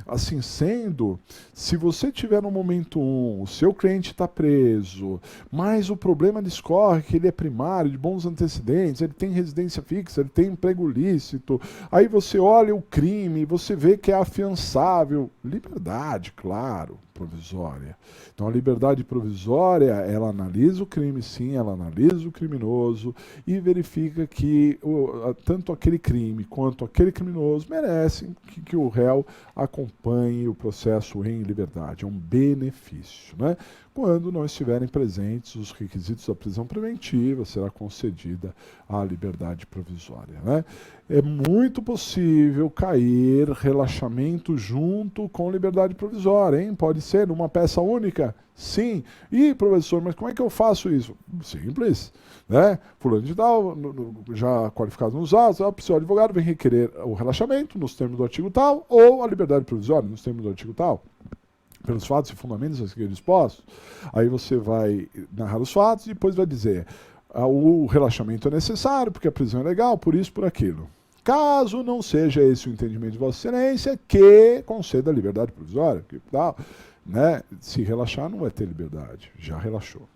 S1: Assim sendo, se você tiver no momento 1, o seu cliente está preso, mas o problema discorre que ele é primário, de bons antecedentes, ele tem residência fixa, ele tem emprego lícito, aí você olha o crime, você vê que é afiançável. Liberdade, claro, provisória. Então a liberdade provisória, ela analisa o crime, sim, ela analisa o criminoso e verifica que tanto aquele crime quanto aquele criminoso merecem que o réu acompanhe o processo em liberdade. É um benefício, né? Quando não estiverem presentes os requisitos da prisão preventiva, será concedida a liberdade provisória, né? É muito possível cair relaxamento junto com liberdade provisória, hein? Pode ser numa peça única? Sim. E, professor, mas como é que eu faço isso? Simples, né? Fulano de tal, já qualificado nos autos, o seu advogado vem requerer o relaxamento nos termos do artigo tal ou a liberdade provisória nos termos do artigo tal. Pelos fatos e fundamentos a seguir dispostos. Aí você vai narrar os fatos e depois vai dizer o relaxamento é necessário porque a prisão é legal, por isso, por aquilo. Caso não seja esse o entendimento de Vossa Excelência, que conceda a liberdade provisória, que tal, né? Se relaxar não vai ter liberdade, já relaxou.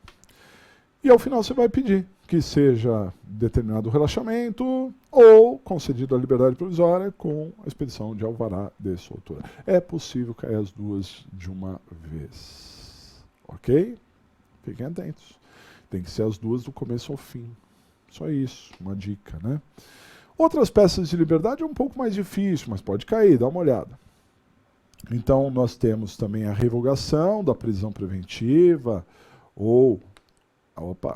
S1: E ao final você vai pedir que seja determinado o relaxamento ou concedido a liberdade provisória com a expedição de alvará de soltura. É possível cair as duas de uma vez. Ok? Fiquem atentos. Tem que ser as duas do começo ao fim. Só isso, uma dica, né? Outras peças de liberdade é um pouco mais difícil, mas pode cair, dá uma olhada. Então nós temos também a revogação da prisão preventiva ou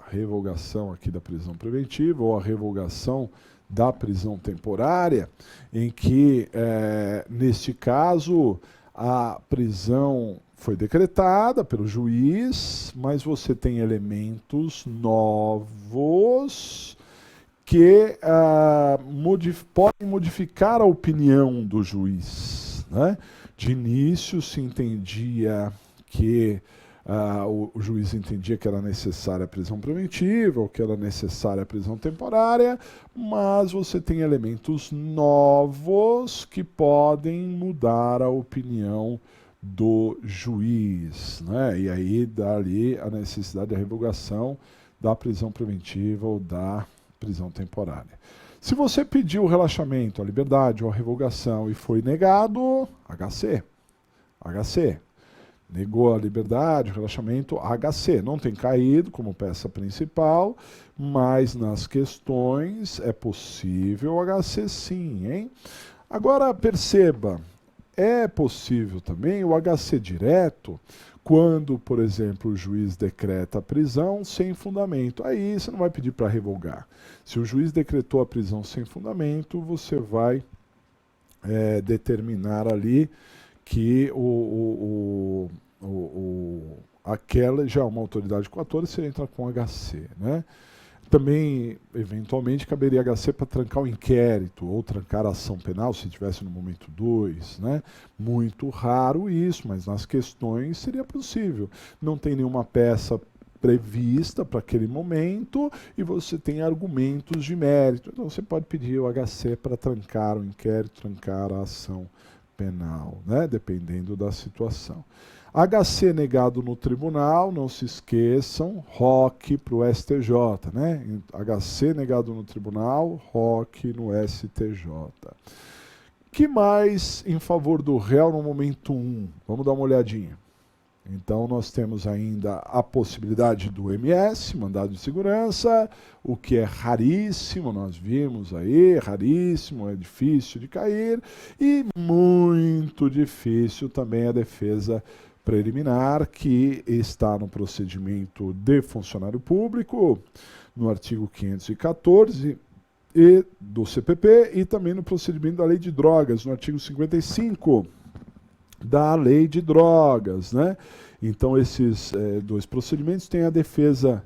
S1: revogação aqui da prisão preventiva ou a revogação da prisão temporária, em que, neste caso, a prisão foi decretada pelo juiz, mas você tem elementos novos que podem modificar a opinião do juiz, né? De início se entendia que o juiz entendia que era necessária a prisão preventiva ou que era necessária a prisão temporária, mas você tem elementos novos que podem mudar a opinião do juiz, né? E aí dá ali a necessidade da revogação da prisão preventiva ou da prisão temporária. Se você pediu o relaxamento, a liberdade ou a revogação e foi negado, HC. Negou a liberdade, o relaxamento, HC. Não tem caído como peça principal, mas nas questões é possível HC sim, hein? Agora perceba, é possível também o HC direto quando, por exemplo, o juiz decreta a prisão sem fundamento. Aí você não vai pedir para revogar. Se o juiz decretou a prisão sem fundamento, você vai determinar ali que aquela já é uma autoridade coatora, você entra com HC, né? Também, eventualmente, caberia HC para trancar o inquérito ou trancar a ação penal, se estivesse no momento 2, né? Muito raro isso, mas nas questões seria possível. Não tem nenhuma peça prevista para aquele momento e você tem argumentos de mérito. Então você pode pedir o HC para trancar o inquérito, trancar a ação penal, né? Dependendo da situação. HC negado no tribunal, não se esqueçam, ROC para o STJ, né? HC negado no tribunal, ROC no STJ. Que mais em favor do réu no momento 1? Vamos dar uma olhadinha. Então, nós temos ainda a possibilidade do MS, mandado de segurança, o que é raríssimo, nós vimos aí, raríssimo, é difícil de cair, e muito difícil também a defesa preliminar, que está no procedimento de funcionário público, no artigo 514, e do CPP, e também no procedimento da lei de drogas, no artigo 55 da lei de drogas, né? Então, esses dois procedimentos têm a defesa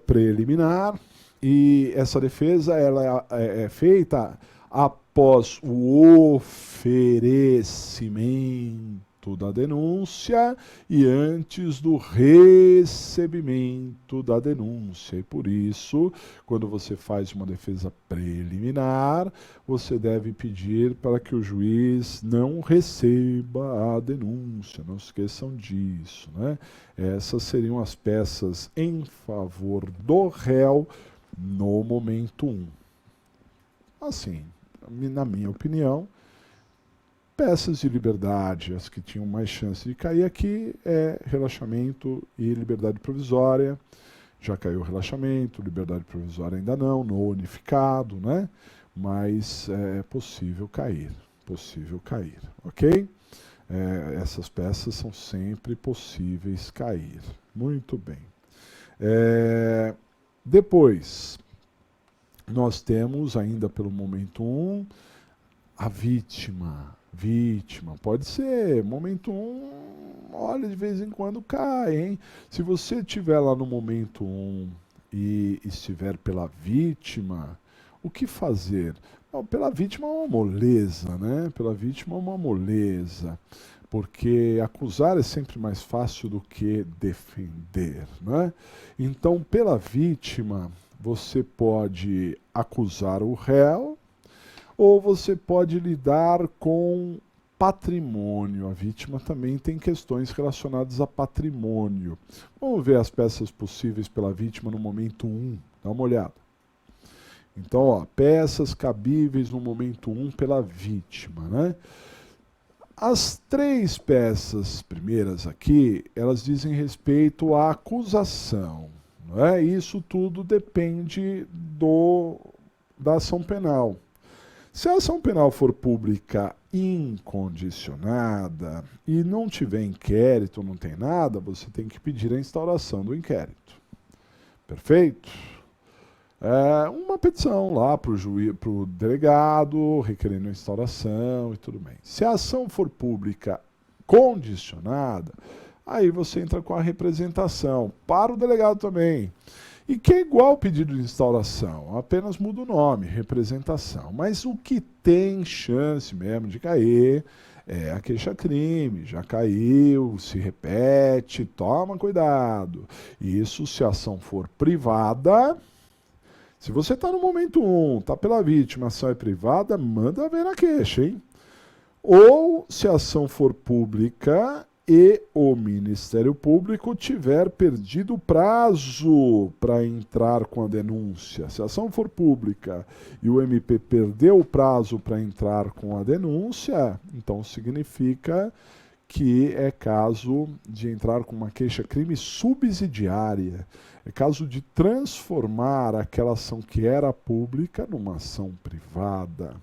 S1: preliminar, e essa defesa ela é feita após o oferecimento da denúncia e antes do recebimento da denúncia. E por isso, quando você faz uma defesa preliminar, você deve pedir para que o juiz não receba a denúncia. Não esqueçam disso, né? Essas seriam as peças em favor do réu no momento 1. Assim, na minha opinião, peças de liberdade, as que tinham mais chance de cair aqui, é relaxamento e liberdade provisória. Já caiu o relaxamento, liberdade provisória ainda não, no unificado, né? Mas é possível cair, ok? Essas peças são sempre possíveis cair. Muito bem. Depois, nós temos ainda pelo momento 1, a vítima, pode ser, momento 1, olha, de vez em quando cai, hein? Se você estiver lá no momento 1 e estiver pela vítima, o que fazer? Não, pela vítima é uma moleza, né? Pela vítima é uma moleza, porque acusar é sempre mais fácil do que defender, né? Então, pela vítima, você pode acusar o réu, ou você pode lidar com patrimônio. A vítima também tem questões relacionadas a patrimônio. Vamos ver as peças possíveis pela vítima no momento 1. Dá uma olhada. Então, ó, peças cabíveis no momento 1 pela vítima, né? As 3 peças primeiras aqui, elas dizem respeito à acusação, não é? Isso tudo depende da ação penal. Se a ação penal for pública incondicionada e não tiver inquérito, não tem nada, você tem que pedir a instauração do inquérito. Perfeito? Uma petição lá para o delegado, requerendo a instauração e tudo bem. Se a ação for pública condicionada, aí você entra com a representação para o delegado também. E que é igual ao pedido de instauração, apenas muda o nome, representação. Mas o que tem chance mesmo de cair é a queixa-crime, já caiu, se repete, toma cuidado. Isso se a ação for privada. Se você está no momento 1, está pela vítima, a ação é privada, manda ver na queixa, hein? Ou se a ação for pública e o Ministério Público tiver perdido o prazo para entrar com a denúncia. Se a ação for pública e o MP perdeu o prazo para entrar com a denúncia, então significa que é caso de entrar com uma queixa-crime subsidiária. É caso de transformar aquela ação que era pública numa ação privada.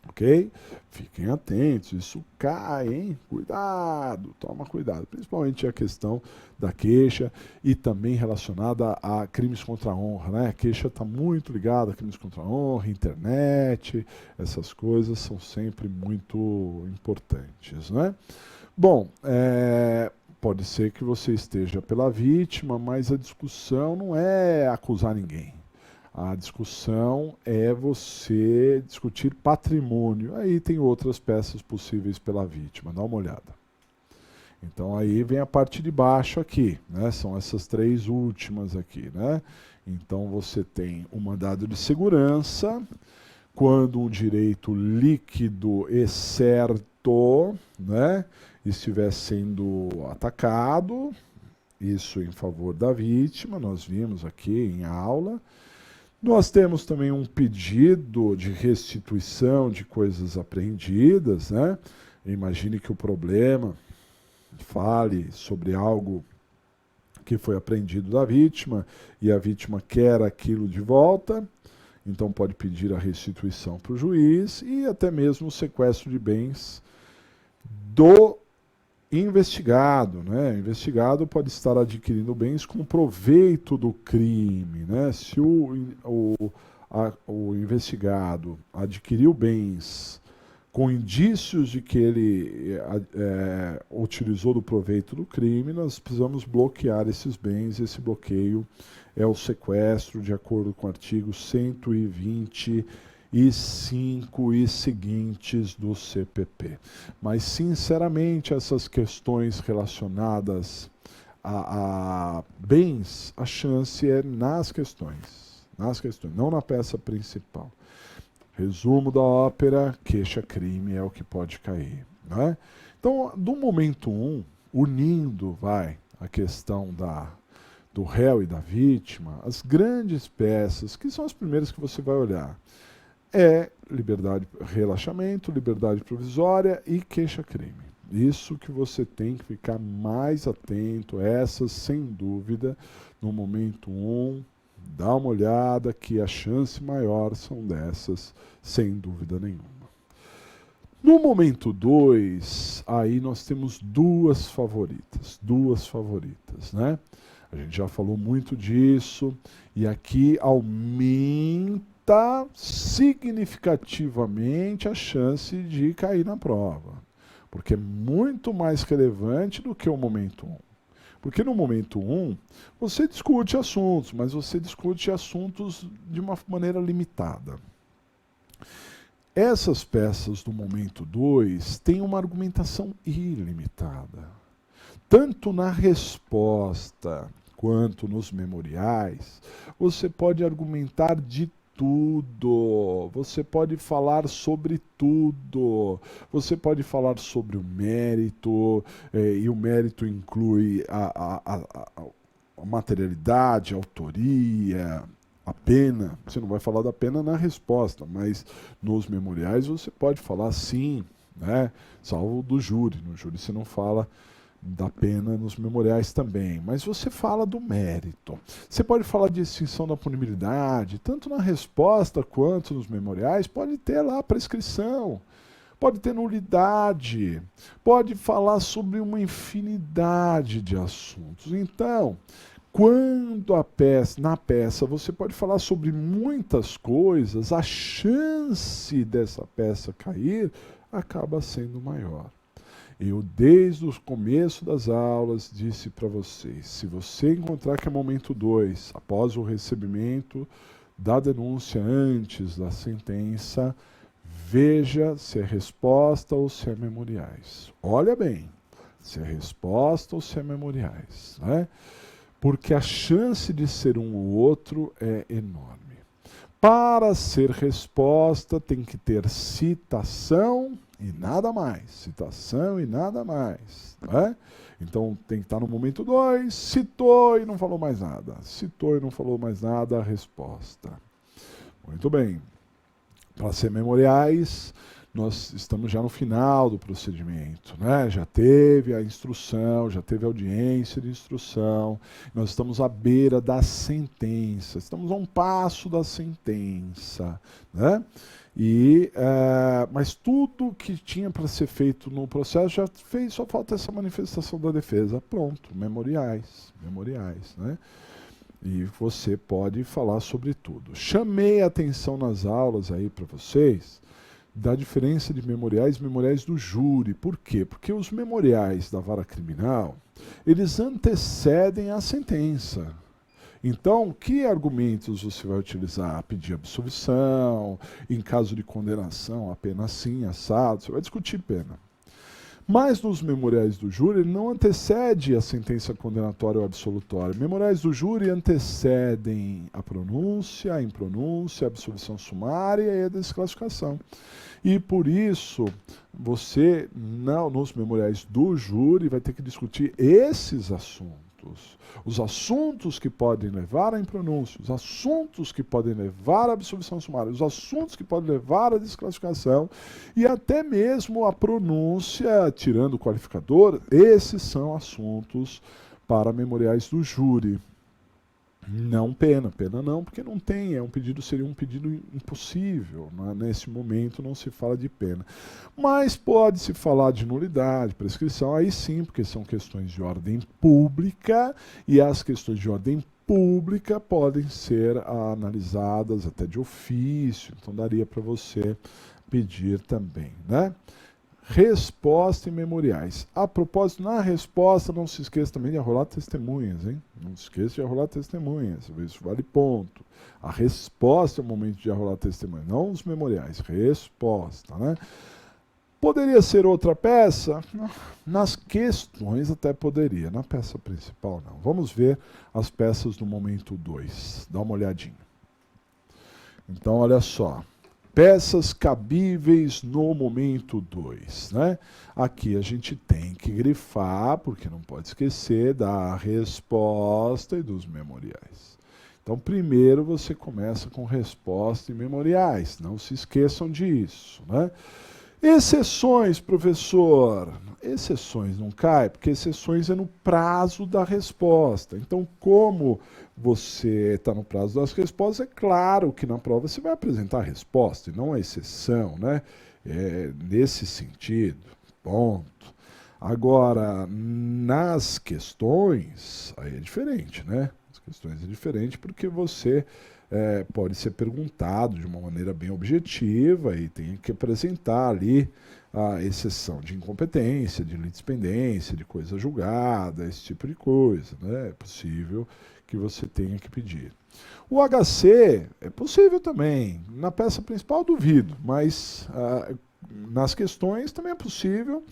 S1: Ok? Fiquem atentos, isso cai, hein? Cuidado, toma cuidado. Principalmente a questão da queixa e também relacionada a crimes contra a honra, né? A queixa está muito ligada a crimes contra a honra, internet, essas coisas são sempre muito importantes, né? Bom, pode ser que você esteja pela vítima, mas a discussão não é acusar ninguém. A discussão é você discutir patrimônio. Aí tem outras peças possíveis pela vítima. Dá uma olhada. Então aí vem a parte de baixo aqui, né? São essas 3 últimas aqui, né? Então você tem o mandado de segurança, quando um direito líquido e certo, né, estiver sendo atacado, isso em favor da vítima, nós vimos aqui em aula. Nós temos também um pedido de restituição de coisas apreendidas, né? Imagine que o problema fale sobre algo que foi apreendido da vítima e a vítima quer aquilo de volta, então pode pedir a restituição para o juiz e até mesmo o sequestro de bens do investigado, né? O investigado pode estar adquirindo bens com proveito do crime, né? Se o investigado adquiriu bens com indícios de que ele utilizou do proveito do crime, nós precisamos bloquear esses bens. Esse bloqueio é o sequestro, de acordo com o artigo 125 e seguintes do CPP. Mas, sinceramente, essas questões relacionadas a bens, a chance é nas questões, não na peça principal. Resumo da ópera, queixa-crime é o que pode cair. Né? Então, do momento 1, unindo a questão do réu e da vítima, as grandes peças, que são as primeiras que você vai olhar, é liberdade, relaxamento, liberdade provisória e queixa-crime. Isso que você tem que ficar mais atento, essas, sem dúvida, no momento 1, dá uma olhada que a chance maior são dessas, sem dúvida nenhuma. No momento 2, aí nós temos duas favoritas, né? A gente já falou muito disso, e aqui aumenta significativamente a chance de cair na prova, porque é muito mais relevante do que o momento 1. Porque no momento 1, você discute assuntos, mas você discute assuntos de uma maneira limitada. Essas peças do momento 2 têm uma argumentação ilimitada. Tanto na resposta quanto nos memoriais, você pode argumentar de tudo, você pode falar sobre tudo, você pode falar sobre o mérito, e o mérito inclui a materialidade, a autoria, a pena. Você não vai falar da pena na resposta, mas nos memoriais você pode falar sim, né? Salvo do júri. No júri você não fala da pena, nos memoriais também, mas você fala do mérito. Você pode falar de extinção da punibilidade, tanto na resposta quanto nos memoriais, pode ter lá prescrição, pode ter nulidade, pode falar sobre uma infinidade de assuntos. Então, quando na peça você pode falar sobre muitas coisas, a chance dessa peça cair acaba sendo maior. Eu, desde o começo das aulas, disse para vocês, se você encontrar que é momento 2, após o recebimento da denúncia antes da sentença, veja se é resposta ou se é memoriais. Olha bem, se é resposta ou se é memoriais, né? Porque a chance de ser um ou outro é enorme. Para ser resposta, tem que ter citação e nada mais. Citação e nada mais. Né? Então tem que estar no momento 2, citou e não falou mais nada. Citou e não falou mais nada, a resposta. Muito bem. Para ser memoriais, nós estamos já no final do procedimento, né? Já teve a instrução, já teve a audiência de instrução, nós estamos à beira da sentença, estamos a um passo da sentença, né? Mas tudo que tinha para ser feito no processo já fez, só falta essa manifestação da defesa. Pronto, memoriais, né? E você pode falar sobre tudo. Chamei a atenção nas aulas aí para vocês da diferença de memoriais e memoriais do júri. Por quê? Porque os memoriais da vara criminal, eles antecedem a sentença. Então, que argumentos você vai utilizar? Pedir absolvição, em caso de condenação, a pena assim, assado, você vai discutir pena. Mas nos memoriais do júri, ele não antecede a sentença condenatória ou absolutória. Memoriais do júri antecedem a pronúncia, a impronúncia, a absolvição sumária e a desclassificação. E por isso, você, nos memoriais do júri, vai ter que discutir esses assuntos. Os assuntos que podem levar à impronúncia, os assuntos que podem levar à absolvição sumária, os assuntos que podem levar à desclassificação e até mesmo à pronúncia, tirando o qualificador, esses são assuntos para memoriais do júri. Não pena, pena não, porque não tem, seria um pedido impossível, né? Nesse momento não se fala de pena. Mas pode-se falar de nulidade, prescrição, aí sim, porque são questões de ordem pública, e as questões de ordem pública podem ser analisadas até de ofício, então daria para você pedir também, né? Resposta e memoriais. A propósito, na resposta, não se esqueça também de arrolar testemunhas, hein? Não se esqueça de arrolar testemunhas, isso vale ponto. A resposta é o momento de arrolar testemunhas, não os memoriais, resposta, né? Poderia ser outra peça? Nas questões até poderia, na peça principal não. Vamos ver as peças do momento 2, dá uma olhadinha. Então, olha só. Peças cabíveis no momento 2, né? Aqui a gente tem que grifar, porque não pode esquecer da resposta e dos memoriais. Então, primeiro você começa com resposta e memoriais, não se esqueçam disso, né? Exceções, professor. Exceções não cai, porque exceções é no prazo da resposta. Então, como você está no prazo das respostas, é claro que na prova você vai apresentar a resposta e não a exceção, né? Nesse sentido, ponto. Agora, nas questões, aí é diferente, né? As questões é diferente porque você pode ser perguntado de uma maneira bem objetiva e tem que apresentar ali a exceção de incompetência, de litispendência, de coisa julgada, esse tipo de coisa, né? É possível que você tenha que pedir. O HC é possível também. Na peça principal, duvido, mas nas questões também é possível,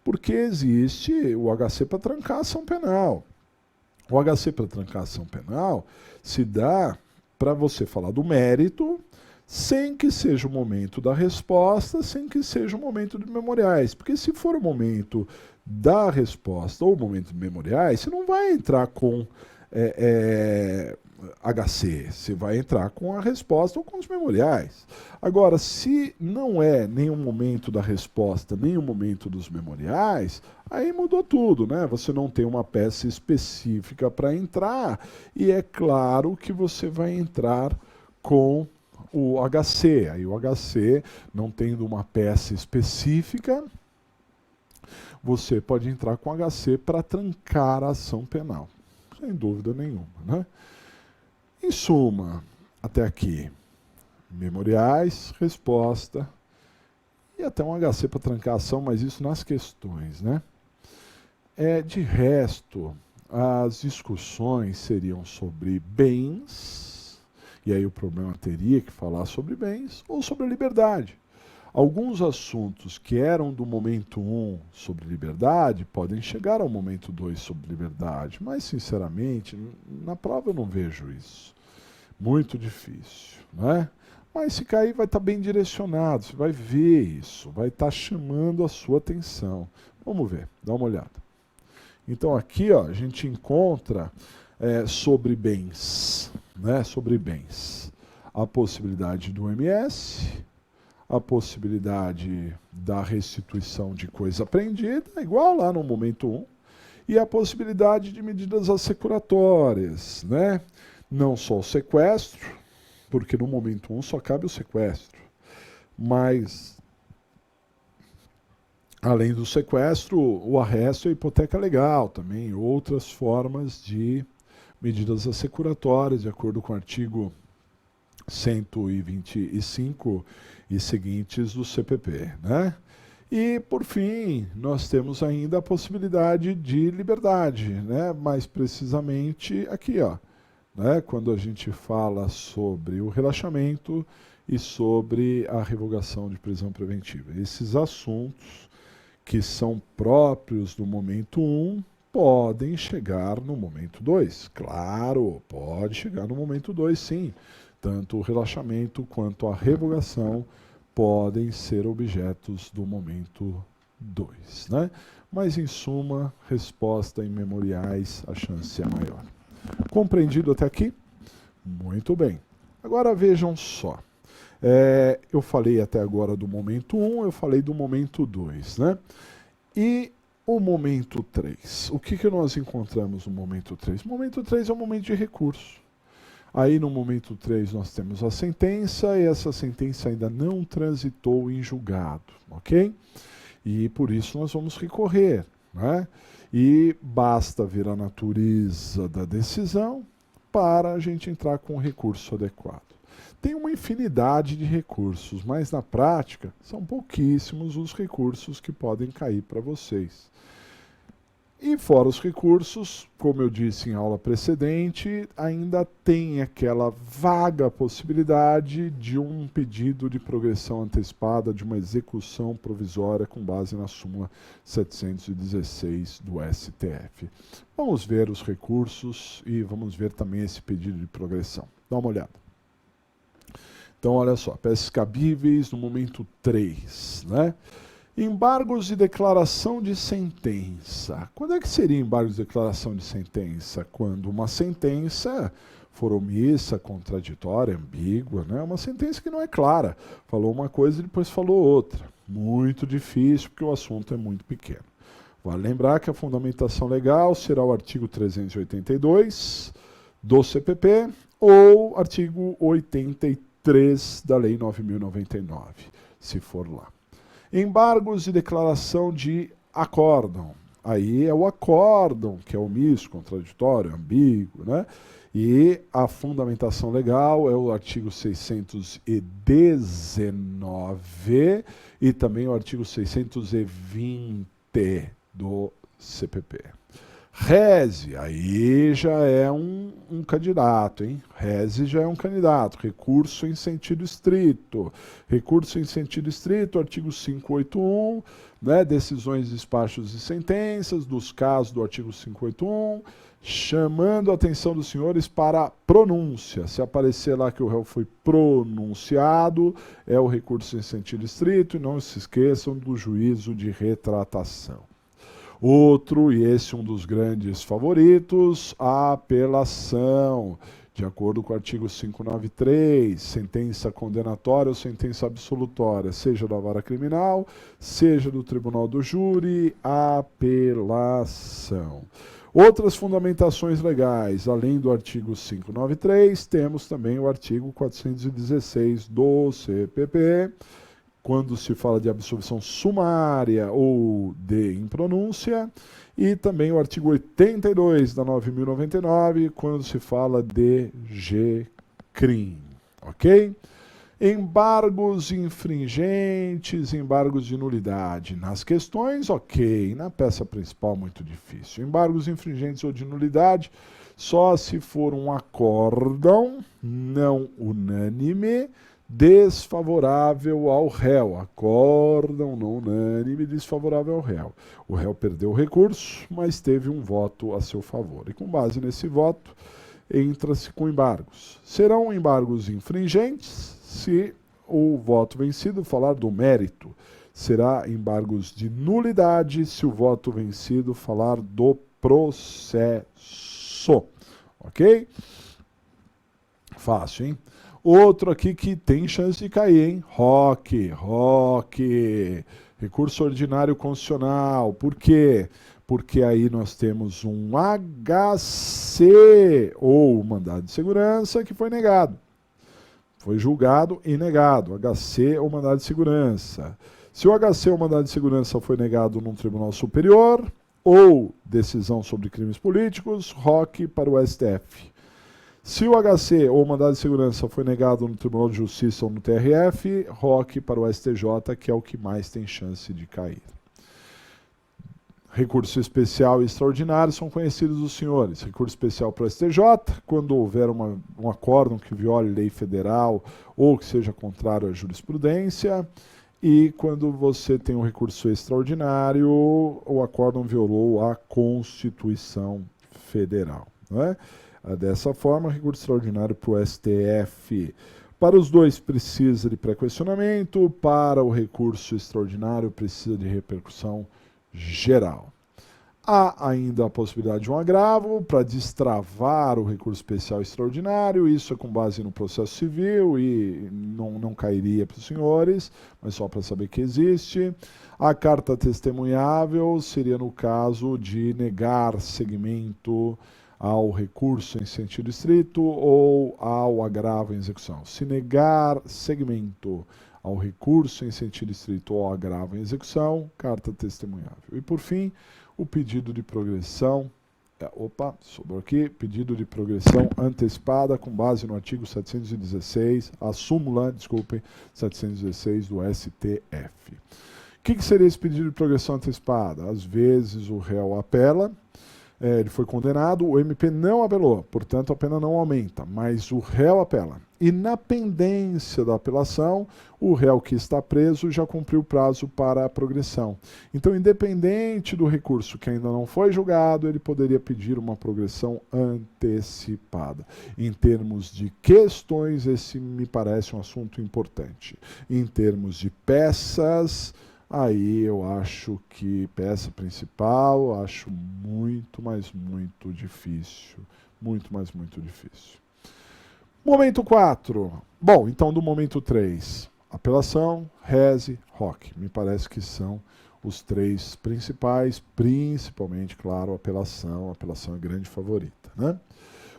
S1: porque existe o HC para trancar a ação penal. O HC para trancar a ação penal se dá para você falar do mérito, sem que seja o momento da resposta, sem que seja o momento de memoriais. Porque se for o momento da resposta ou o momento de memoriais, você não vai entrar com HC, você vai entrar com a resposta ou com os memoriais. Agora, se não é nenhum momento da resposta, nem o momento dos memoriais, aí mudou tudo, né? Você não tem uma peça específica para entrar, e é claro que você vai entrar com o HC. Aí o HC, não tendo uma peça específica, você pode entrar com HC para trancar a ação penal. Sem dúvida nenhuma, né? Em suma, até aqui, memoriais, resposta e até um HC para trancar a ação, mas isso nas questões, né? De resto, as discussões seriam sobre bens, e aí o problema teria que falar sobre bens, ou sobre a liberdade. Alguns assuntos que eram do momento 1 sobre liberdade podem chegar ao momento 2 sobre liberdade, mas, sinceramente, na prova eu não vejo isso. Muito difícil, né? Mas se cair vai estar bem direcionado, você vai ver isso, vai estar chamando a sua atenção. Vamos ver, dá uma olhada. Então aqui ó, a gente encontra sobre bens, né? Sobre bens, a possibilidade do MS, a possibilidade da restituição de coisa apreendida, igual lá no momento 1, e a possibilidade de medidas assecuratórias, né? Não só o sequestro, porque no momento 1 só cabe o sequestro, mas, além do sequestro, o arresto e a hipoteca legal também, outras formas de medidas assecuratórias, de acordo com o artigo 125 e seguintes do CPP, né? E, por fim, nós temos ainda a possibilidade de liberdade, né? Mais precisamente aqui, ó, né? Quando a gente fala sobre o relaxamento e sobre a revogação de prisão preventiva. Esses assuntos que são próprios do momento 1 podem chegar no momento 2. Claro, pode chegar no momento 2, sim. Tanto o relaxamento quanto a revogação podem ser objetos do momento 2, né? mas em suma, resposta em memoriais, a chance é maior. Compreendido até aqui? Muito bem. Agora vejam só. Eu falei até agora do momento 1, eu falei do momento 2, né? E o momento 3. O que nós encontramos no momento 3? O momento 3 é o momento de recurso. Aí no momento 3 nós temos a sentença, e essa sentença ainda não transitou em julgado, ok? E por isso nós vamos recorrer, né? E basta ver a natureza da decisão para a gente entrar com o recurso adequado. Tem uma infinidade de recursos, mas na prática são pouquíssimos os recursos que podem cair para vocês. E fora os recursos, como eu disse em aula precedente, ainda tem aquela vaga possibilidade de um pedido de progressão antecipada de uma execução provisória com base na súmula 716 do STF. Vamos ver os recursos e vamos ver também esse pedido de progressão. Dá uma olhada. Então, olha só, peças cabíveis no momento 3, né? Embargos de declaração de sentença. Quando é que seria embargos de declaração de sentença? Quando uma sentença for omissa, contraditória, ambígua, né? Uma sentença que não é clara. Falou uma coisa e depois falou outra. Muito difícil, porque o assunto é muito pequeno. Vale lembrar que a fundamentação legal será o artigo 382 do CPP ou artigo 83 da Lei 9.099, se for lá. Embargos de declaração de acórdão. Aí é o acórdão, que é omisso, contraditório, ambíguo, né? E a fundamentação legal é o artigo 619 e também o artigo 620 do CPP. Reze, aí já é um candidato, hein? Reze já é um candidato. Recurso em sentido estrito. Recurso em sentido estrito, artigo 581, né? Decisões, despachos e sentenças, dos casos do artigo 581, chamando a atenção dos senhores para a pronúncia. Se aparecer lá que o réu foi pronunciado, é o recurso em sentido estrito, e não se esqueçam do juízo de retratação. Outro, e esse um dos grandes favoritos, a apelação. De acordo com o artigo 593, sentença condenatória ou sentença absolutória, seja da vara criminal, seja do tribunal do júri, apelação. Outras fundamentações legais, além do artigo 593, temos também o artigo 416 do CPP, quando se fala de absolvição sumária ou de impronúncia, e também o artigo 82 da 9.099, quando se fala de G-CRIM, ok? Embargos infringentes, embargos de nulidade. Nas questões, ok. Na peça principal, muito difícil. Embargos infringentes ou de nulidade, só se for um acórdão não unânime, desfavorável ao réu. Acórdão não unânime, desfavorável ao réu. O réu perdeu o recurso, mas teve um voto a seu favor. E com base nesse voto, entra-se com embargos. Serão embargos infringentes se o voto vencido falar do mérito. Será embargos de nulidade se o voto vencido falar do processo. Ok? Fácil, hein? Outro aqui que tem chance de cair, hein? ROC. Recurso ordinário constitucional. Por quê? Porque aí nós temos um HC, ou mandado de segurança, que foi negado. Foi julgado e negado. HC ou mandado de segurança. Se o HC ou mandado de segurança foi negado num tribunal superior, ou decisão sobre crimes políticos, ROC para o STF. Se o HC ou mandado de segurança foi negado no Tribunal de Justiça ou no TRF, ROC para o STJ, que é o que mais tem chance de cair. Recurso especial e extraordinário são conhecidos os senhores. Recurso especial para o STJ, quando houver um acórdão que viole lei federal ou que seja contrário à jurisprudência. E quando você tem um recurso extraordinário, o acórdão violou a Constituição Federal, não é? Dessa forma, recurso extraordinário para o STF. Para os dois precisa de pré-questionamento, para o recurso extraordinário precisa de repercussão geral. Há ainda a possibilidade de um agravo para destravar o recurso especial extraordinário, isso é com base no processo civil e não cairia para os senhores, mas só para saber que existe. A carta testemunhável seria no caso de negar seguimento ao recurso em sentido estrito ou ao agravo em execução. Se negar seguimento ao recurso em sentido estrito ou ao agravo em execução, carta testemunhável. E por fim, o pedido de progressão, sobrou aqui, pedido de progressão antecipada com base no artigo 716, a súmula, 716 do STF. O que seria esse pedido de progressão antecipada? Às vezes o réu apela, ele foi condenado, o MP não apelou, portanto a pena não aumenta, mas o réu apela. E na pendência da apelação, o réu que está preso já cumpriu o prazo para a progressão. Então, independente do recurso que ainda não foi julgado, ele poderia pedir uma progressão antecipada. Em termos de questões, esse me parece um assunto importante. Em termos de peças, aí eu acho que peça principal, eu acho muito, mas muito difícil. Muito, mas muito difícil. Momento 4. Bom, então do momento 3. Apelação, reze, ROC. Me parece que são os três principais, principalmente, claro, apelação. A apelação é grande favorita, né?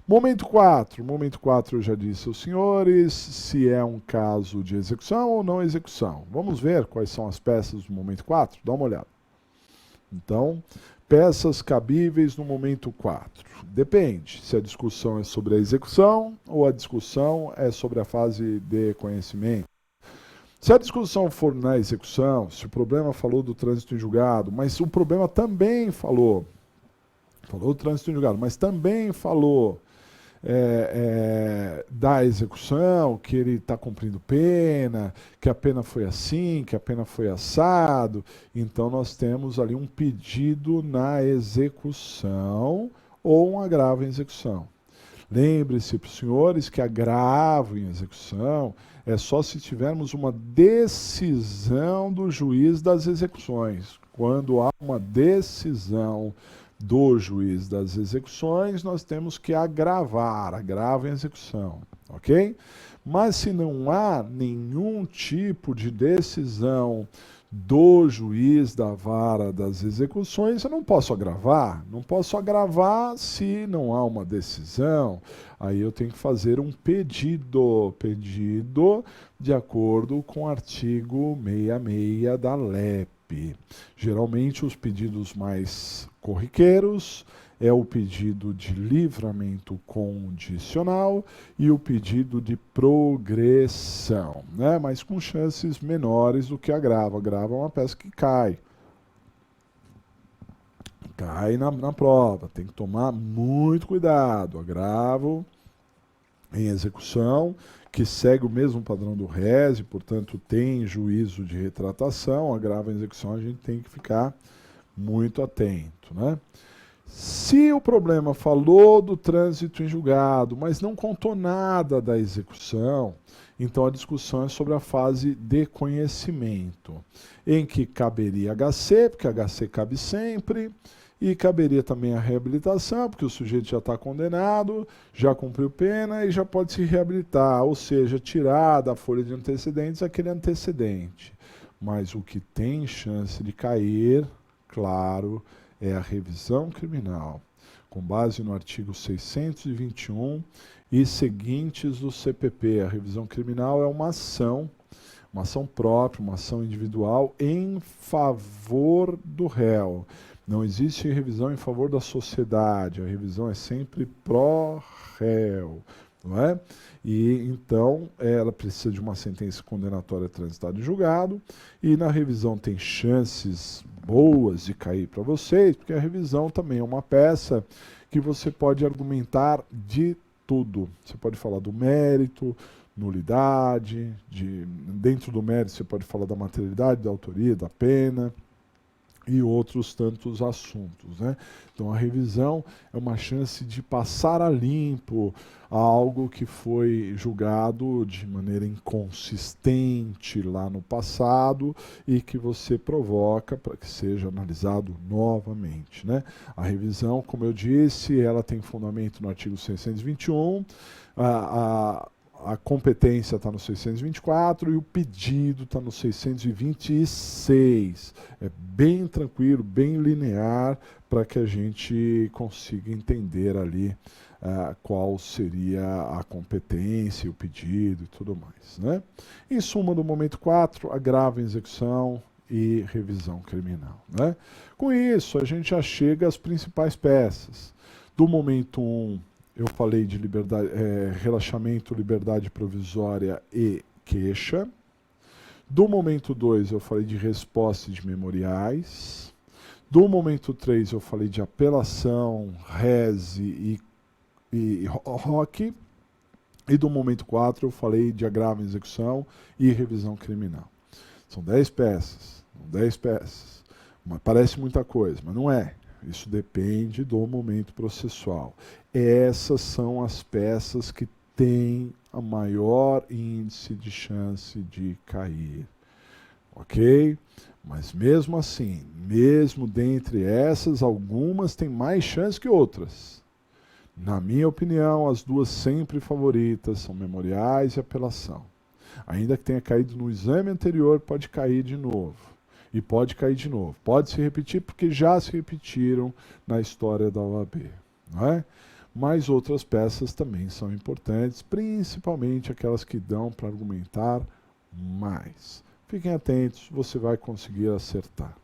S1: Momento 4. Momento 4 eu já disse aos senhores se é um caso de execução ou não execução. Vamos ver quais são as peças do momento 4? Dá uma olhada. Então, peças cabíveis no momento 4. Depende se a discussão é sobre a execução ou a discussão é sobre a fase de conhecimento. Se a discussão for na execução, se o problema falou do trânsito em julgado, mas o problema também falou do trânsito em julgado, mas também falou da execução, que ele está cumprindo pena, que a pena foi assim, que a pena foi assado. Então nós temos ali um pedido na execução ou um agravo em execução. Lembre-se, para os senhores, que agravo em execução é só se tivermos uma decisão do juiz das execuções. Quando há uma decisão do juiz das execuções, nós temos que agravar, agravo em execução, ok? Mas se não há nenhum tipo de decisão do juiz da vara das execuções, eu não posso agravar. Não posso agravar se não há uma decisão. Aí eu tenho que fazer um pedido de acordo com o artigo 66 da LEP. Geralmente os pedidos mais corriqueiros é o pedido de livramento condicional e o pedido de progressão, né? Mas com chances menores do que agravo. Agravo é uma peça que cai na prova, tem que tomar muito cuidado. Agravo em execução, que segue o mesmo padrão do RES, e, portanto, tem juízo de retratação. Agravo em execução, a gente tem que ficar muito atento, né? Se o problema falou do trânsito em julgado, mas não contou nada da execução, então a discussão é sobre a fase de conhecimento, em que caberia HC, porque HC cabe sempre, e caberia também a reabilitação, porque o sujeito já está condenado, já cumpriu pena e já pode se reabilitar, ou seja, tirar da folha de antecedentes aquele antecedente. Mas o que tem chance de cair, claro, é a revisão criminal, com base no artigo 621 e seguintes do CPP. A revisão criminal é uma ação própria, uma ação individual em favor do réu. Não existe revisão em favor da sociedade, a revisão é sempre pró-réu, não é? E então ela precisa de uma sentença condenatória transitada em julgado, e na revisão tem chances boas de cair para vocês, porque a revisão também é uma peça que você pode argumentar de tudo. Você pode falar do mérito, nulidade, dentro do mérito você pode falar da materialidade, da autoria, da pena, e outros tantos assuntos, né? Então a revisão é uma chance de passar a limpo algo que foi julgado de maneira inconsistente lá no passado e que você provoca para que seja analisado novamente, né? A revisão, como eu disse, ela tem fundamento no artigo 621, a competência está no 624 e o pedido está no 626. É bem tranquilo, bem linear, para que a gente consiga entender ali qual seria a competência, o pedido e tudo mais, né? Em suma, do momento 4, agravo em execução e revisão criminal, né? Com isso, a gente já chega às principais peças. Do momento 1, eu falei de relaxamento, liberdade provisória e queixa. Do momento 2, eu falei de resposta de memoriais. Do momento 3, eu falei de apelação, rese e ROC. E do momento 4, eu falei de agravo em execução e revisão criminal. São 10 peças. 10 peças. Parece muita coisa, mas não é. Isso depende do momento processual. Essas são as peças que têm a maior índice de chance de cair. Ok? Mas mesmo assim, mesmo dentre essas, algumas têm mais chance que outras. Na minha opinião, as duas sempre favoritas são memoriais e apelação. Ainda que tenha caído no exame anterior, pode cair de novo. E pode cair de novo. Pode se repetir porque já se repetiram na história da OAB. Não é? Mas outras peças também são importantes, principalmente aquelas que dão para argumentar mais. Fiquem atentos, você vai conseguir acertar.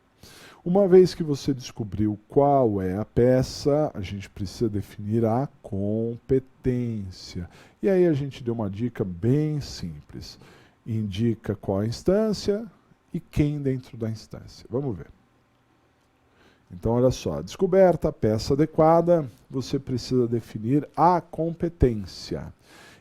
S1: Uma vez que você descobriu qual é a peça, a gente precisa definir a competência. E aí a gente deu uma dica bem simples. Indica qual a instância e quem dentro da instância. Vamos ver. Então, olha só. Descoberta a peça adequada, você precisa definir a competência.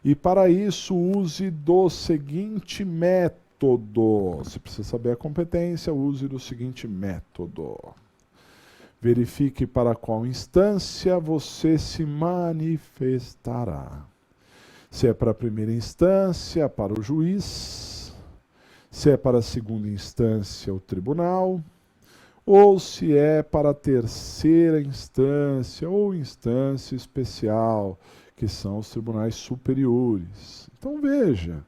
S1: E para isso, use do seguinte método. Você precisa saber a competência, use do seguinte método. Verifique para qual instância você se manifestará. Se é para a primeira instância, para o juiz. Se é para a segunda instância, o tribunal, ou se é para a terceira instância ou instância especial, que são os tribunais superiores. Então veja,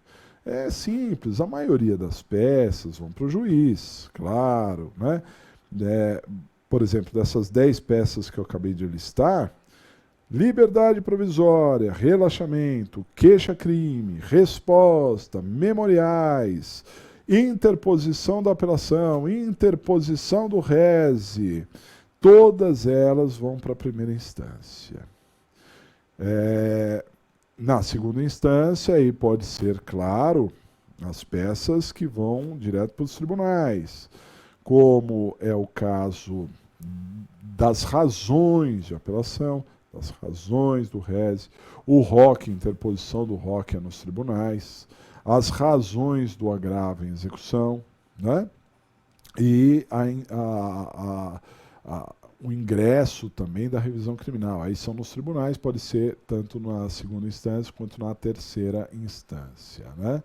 S1: é simples, a maioria das peças vão para o juiz, claro, né? Por exemplo, dessas 10 peças que eu acabei de listar, liberdade provisória, relaxamento, queixa-crime, resposta, memoriais, interposição da apelação, interposição do rese, todas elas vão para a primeira instância. Na segunda instância, aí pode ser, claro, as peças que vão direto para os tribunais, como é o caso das razões de apelação, das razões do rese, o ROC, interposição do ROC é nos tribunais, as razões do agravo em execução, né? E o ingresso também da revisão criminal. Aí são nos tribunais, pode ser tanto na segunda instância quanto na terceira instância, né?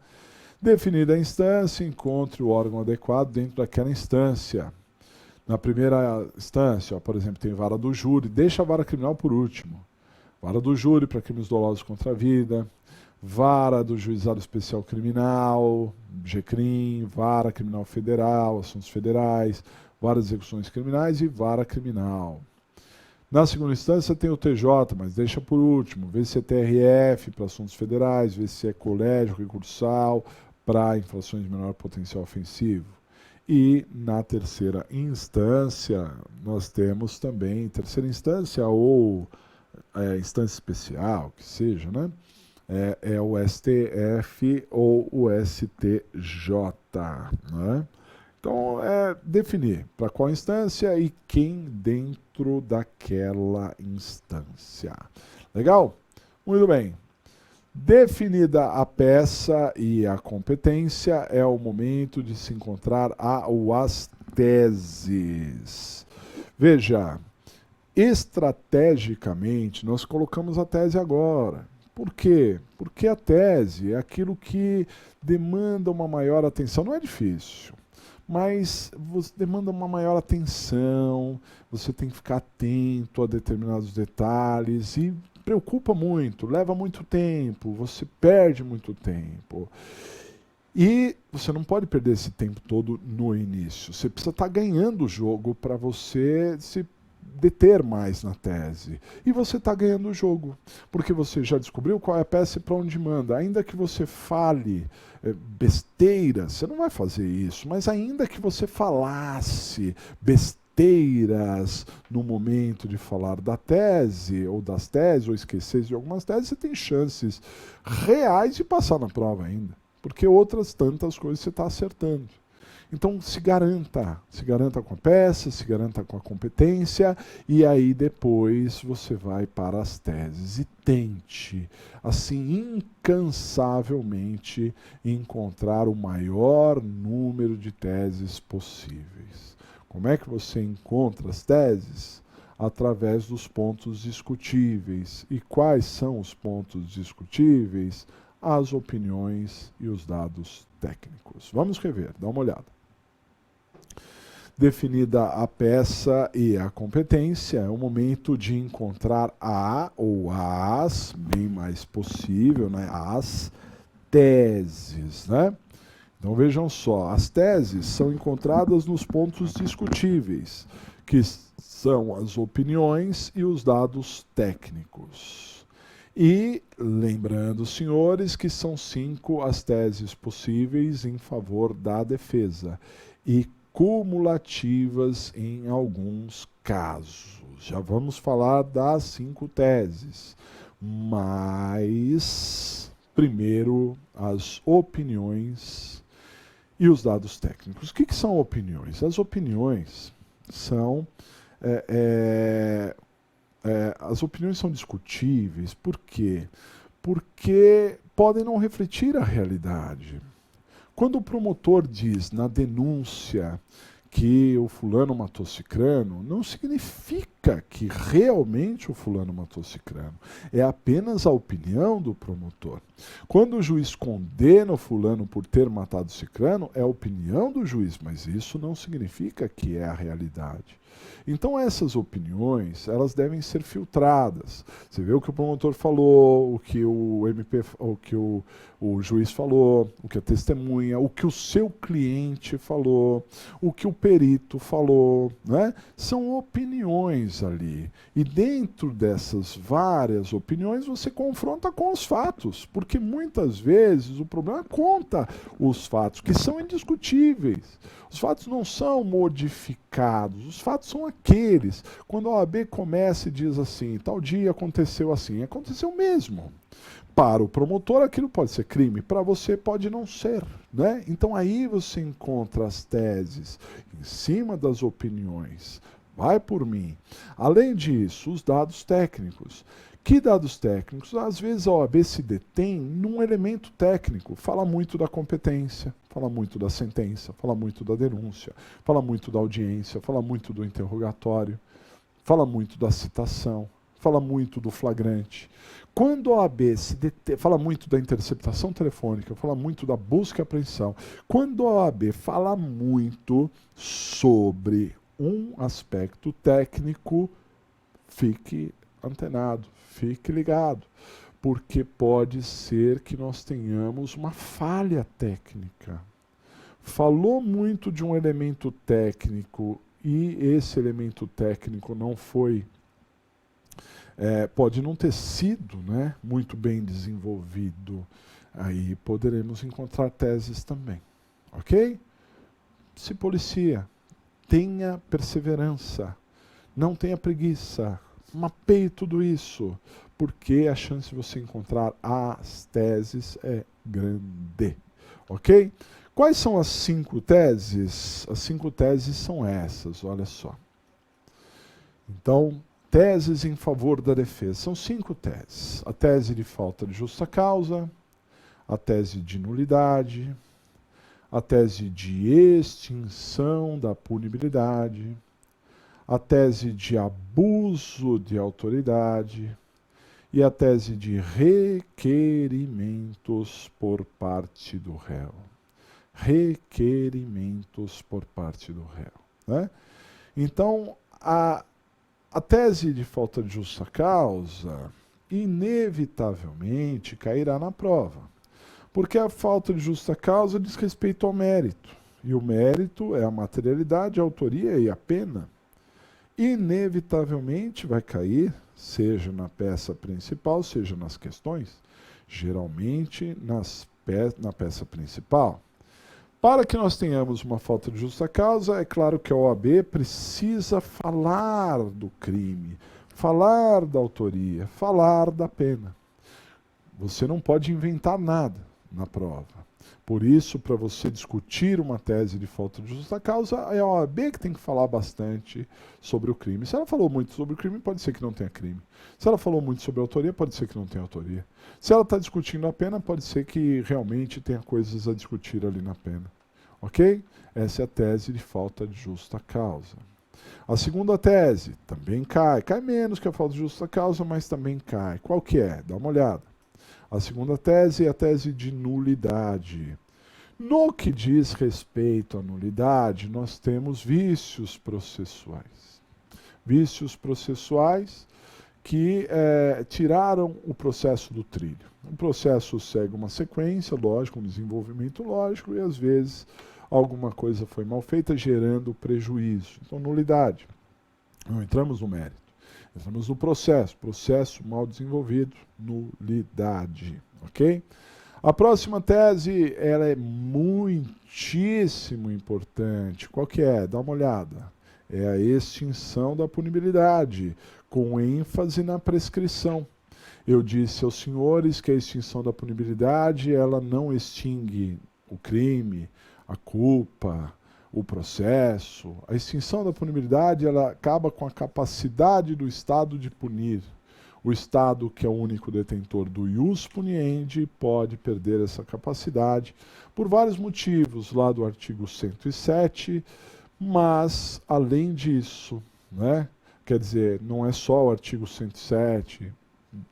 S1: Definida a instância, encontre o órgão adequado dentro daquela instância. Na primeira instância, por exemplo, tem vara do júri, deixa a vara criminal por último. Vara do júri para crimes dolosos contra a vida, vara do Juizado Especial Criminal, GCRIM, vara criminal federal, assuntos federais, vara de execuções criminais e vara criminal. Na segunda instância tem o TJ, mas deixa por último, vê se é TRF para assuntos federais, vê se é colégio recursal para infrações de menor potencial ofensivo. E na terceira instância, nós temos também, terceira instância ou instância especial, que seja, né? É o STF ou o STJ, né? Então, definir para qual instância e quem dentro daquela instância. Legal? Muito bem. Definida a peça e a competência, é o momento de se encontrar ou as teses. Veja, estrategicamente, nós colocamos a tese agora. Por quê? Porque a tese é aquilo que demanda uma maior atenção. Não é difícil, mas demanda uma maior atenção, você tem que ficar atento a determinados detalhes e preocupa muito, leva muito tempo, você perde muito tempo. E você não pode perder esse tempo todo no início. Você precisa estar ganhando o jogo para você se deter mais na tese. E você está ganhando o jogo, porque você já descobriu qual é a peça e para onde manda. Ainda que você fale besteira, você não vai fazer isso, mas ainda que você falasse besteiras no momento de falar da tese, ou das teses, ou esquecesse de algumas teses, você tem chances reais de passar na prova ainda. Porque outras tantas coisas você está acertando. Então se garanta com a peça, se garanta com a competência, e aí depois você vai para as teses e tente, assim, incansavelmente encontrar o maior número de teses possíveis. Como é que você encontra as teses? Através dos pontos discutíveis. E quais são os pontos discutíveis? As opiniões e os dados técnicos. Vamos rever, dá uma olhada. Definida a peça e a competência, é o momento de encontrar a ou as, bem mais possível, né, as teses, né? Então vejam só, as teses são encontradas nos pontos discutíveis, que são as opiniões e os dados técnicos. E lembrando, senhores, que são 5 as teses possíveis em favor da defesa e cumulativas em alguns casos. Já vamos falar das 5 teses, mas primeiro as opiniões e os dados técnicos. O que são opiniões? As opiniões são as opiniões são discutíveis. Por quê? Porque podem não refletir a realidade. Quando o promotor diz na denúncia que o fulano matou cicrano, não significa que realmente o fulano matou cicrano. É apenas a opinião do promotor. Quando o juiz condena o fulano por ter matado cicrano, é a opinião do juiz, mas isso não significa que é a realidade. Então essas opiniões, elas devem ser filtradas. Você vê o que o promotor falou, o que o MP, o que o juiz falou, o que a testemunha, o que o seu cliente falou, o que o perito falou, né? São opiniões ali. E dentro dessas várias opiniões, você confronta com os fatos, porque muitas vezes o problema conta os fatos, que são indiscutíveis. Os fatos não são modificados, os fatos são aqueles. Quando a OAB começa e diz assim, tal dia aconteceu assim, aconteceu mesmo. Para o promotor aquilo pode ser crime, para você pode não ser, né? Então aí você encontra as teses em cima das opiniões. Vai por mim. Além disso, os dados técnicos. Que dados técnicos? Às vezes a OAB se detém num elemento técnico, fala muito da competência, fala muito da sentença, fala muito da denúncia, fala muito da audiência, fala muito do interrogatório, fala muito da citação, fala muito do flagrante. Quando a OAB se detém, fala muito da interceptação telefônica, fala muito da busca e apreensão. Quando a OAB fala muito sobre um aspecto técnico, fique antenado, fique ligado, porque pode ser que nós tenhamos uma falha técnica. Falou muito de um elemento técnico e esse elemento técnico não foi, pode não ter sido, né, muito bem desenvolvido. Aí poderemos encontrar teses também, ok? Se policia, tenha perseverança, não tenha preguiça, mapeie tudo isso, porque a chance de você encontrar as teses é grande, ok? Quais são as 5 teses? As 5 teses são essas, olha só. Então, teses em favor da defesa. São 5 teses. A tese de falta de justa causa, a tese de nulidade, a tese de extinção da punibilidade, a tese de abuso de autoridade e a tese de requerimentos por parte do réu. Requerimentos por parte do réu. Né? Então, a tese de falta de justa causa inevitavelmente cairá na prova, porque a falta de justa causa diz respeito ao mérito, e o mérito é a materialidade, a autoria e a pena. Inevitavelmente vai cair, seja na peça principal, seja nas questões, geralmente na peça principal. Para que nós tenhamos uma falta de justa causa, é claro que a OAB precisa falar do crime, falar da autoria, falar da pena. Você não pode inventar nada na prova. Por isso, para você discutir uma tese de falta de justa causa, é a OAB que tem que falar bastante sobre o crime. Se ela falou muito sobre o crime, pode ser que não tenha crime. Se ela falou muito sobre a autoria, pode ser que não tenha autoria. Se ela está discutindo a pena, pode ser que realmente tenha coisas a discutir ali na pena. Ok? Essa é a tese de falta de justa causa. A segunda tese também cai. Cai menos que a falta de justa causa, mas também cai. Qual que é? Dá uma olhada. A segunda tese é a tese de nulidade. No que diz respeito à nulidade, nós temos vícios processuais. Vícios processuais que tiraram o processo do trilho. O processo segue uma sequência lógica, um desenvolvimento lógico, e às vezes alguma coisa foi mal feita, gerando prejuízo. Então, nulidade. Não entramos no mérito. Entramos no processo mal desenvolvido, nulidade, ok? A próxima tese, ela é muitíssimo importante. Qual que é? Dá uma olhada. É a extinção da punibilidade, com ênfase na prescrição. Eu disse aos senhores que a extinção da punibilidade, ela não extingue o crime, a culpa, o processo. A extinção da punibilidade, ela acaba com a capacidade do Estado de punir. O Estado, que é o único detentor do ius puniendi, pode perder essa capacidade por vários motivos, lá do artigo 107, mas, além disso, né, quer dizer, não é só o artigo 107,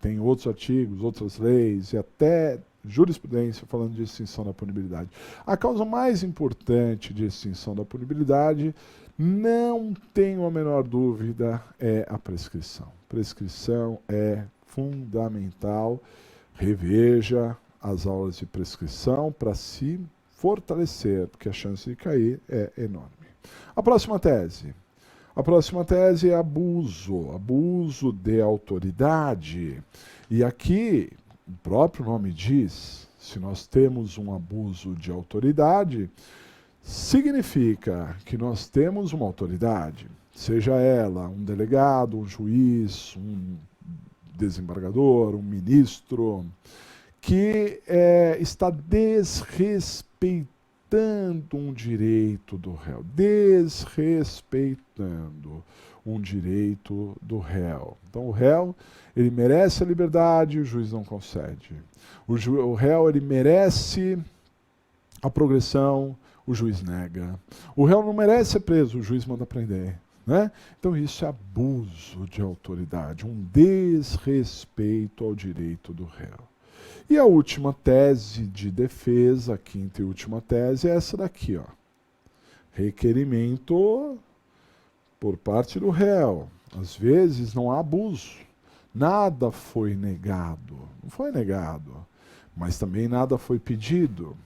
S1: tem outros artigos, outras leis, e até jurisprudência falando de extinção da punibilidade. A causa mais importante de extinção da punibilidade, não tenho a menor dúvida, é a prescrição. Prescrição é fundamental. Reveja as aulas de prescrição para se fortalecer, porque a chance de cair é enorme. A próxima tese. A próxima tese é abuso. Abuso de autoridade. E aqui, o próprio nome diz, se nós temos um abuso de autoridade, significa que nós temos uma autoridade, seja ela um delegado, um juiz, um desembargador, um ministro, que está desrespeitando um direito do réu, desrespeitando um direito do réu. Então o réu, ele merece a liberdade, o juiz não concede. O réu, ele merece a progressão, o juiz nega. O réu não merece ser preso, o juiz manda prender. Né? Então isso é abuso de autoridade, um desrespeito ao direito do réu. E a última tese de defesa, a quinta e última tese, é essa daqui, ó. Requerimento por parte do réu. Às vezes não há abuso. Nada foi negado. Não foi negado. Mas também nada foi pedido.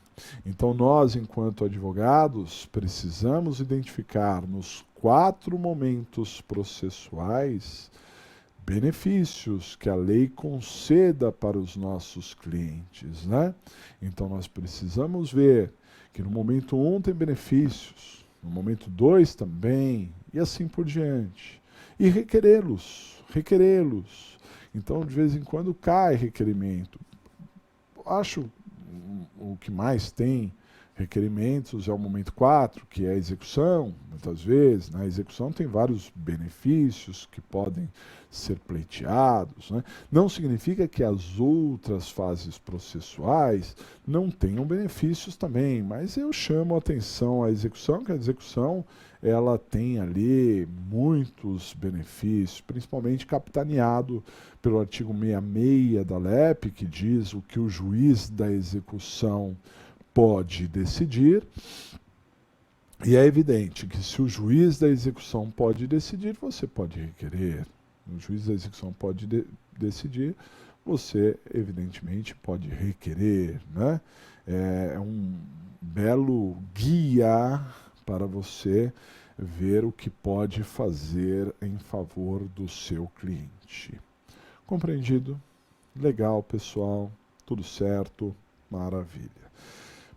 S1: Então nós, enquanto advogados, precisamos identificar nos 4 momentos processuais benefícios que a lei conceda para os nossos clientes, né? Então nós precisamos ver que no momento 1 tem benefícios, no momento 2 também, e assim por diante. E requerê-los. Então de vez em quando cai requerimento. Acho o que mais tem requerimentos é o momento 4, que é a execução, muitas vezes. Na execução tem vários benefícios que podem ser pleiteados, né? Não significa que as outras fases processuais não tenham benefícios também, mas eu chamo a atenção à execução, que a execução ela tem ali muitos benefícios, principalmente capitaneado pelo artigo 66 da LEP, que diz o que o juiz da execução pode decidir, e é evidente que se o juiz da execução pode decidir, você pode requerer. O juiz da execução pode decidir, você evidentemente pode requerer, né? É um belo guia para você ver o que pode fazer em favor do seu cliente. Compreendido? Legal, pessoal. Tudo certo? Maravilha.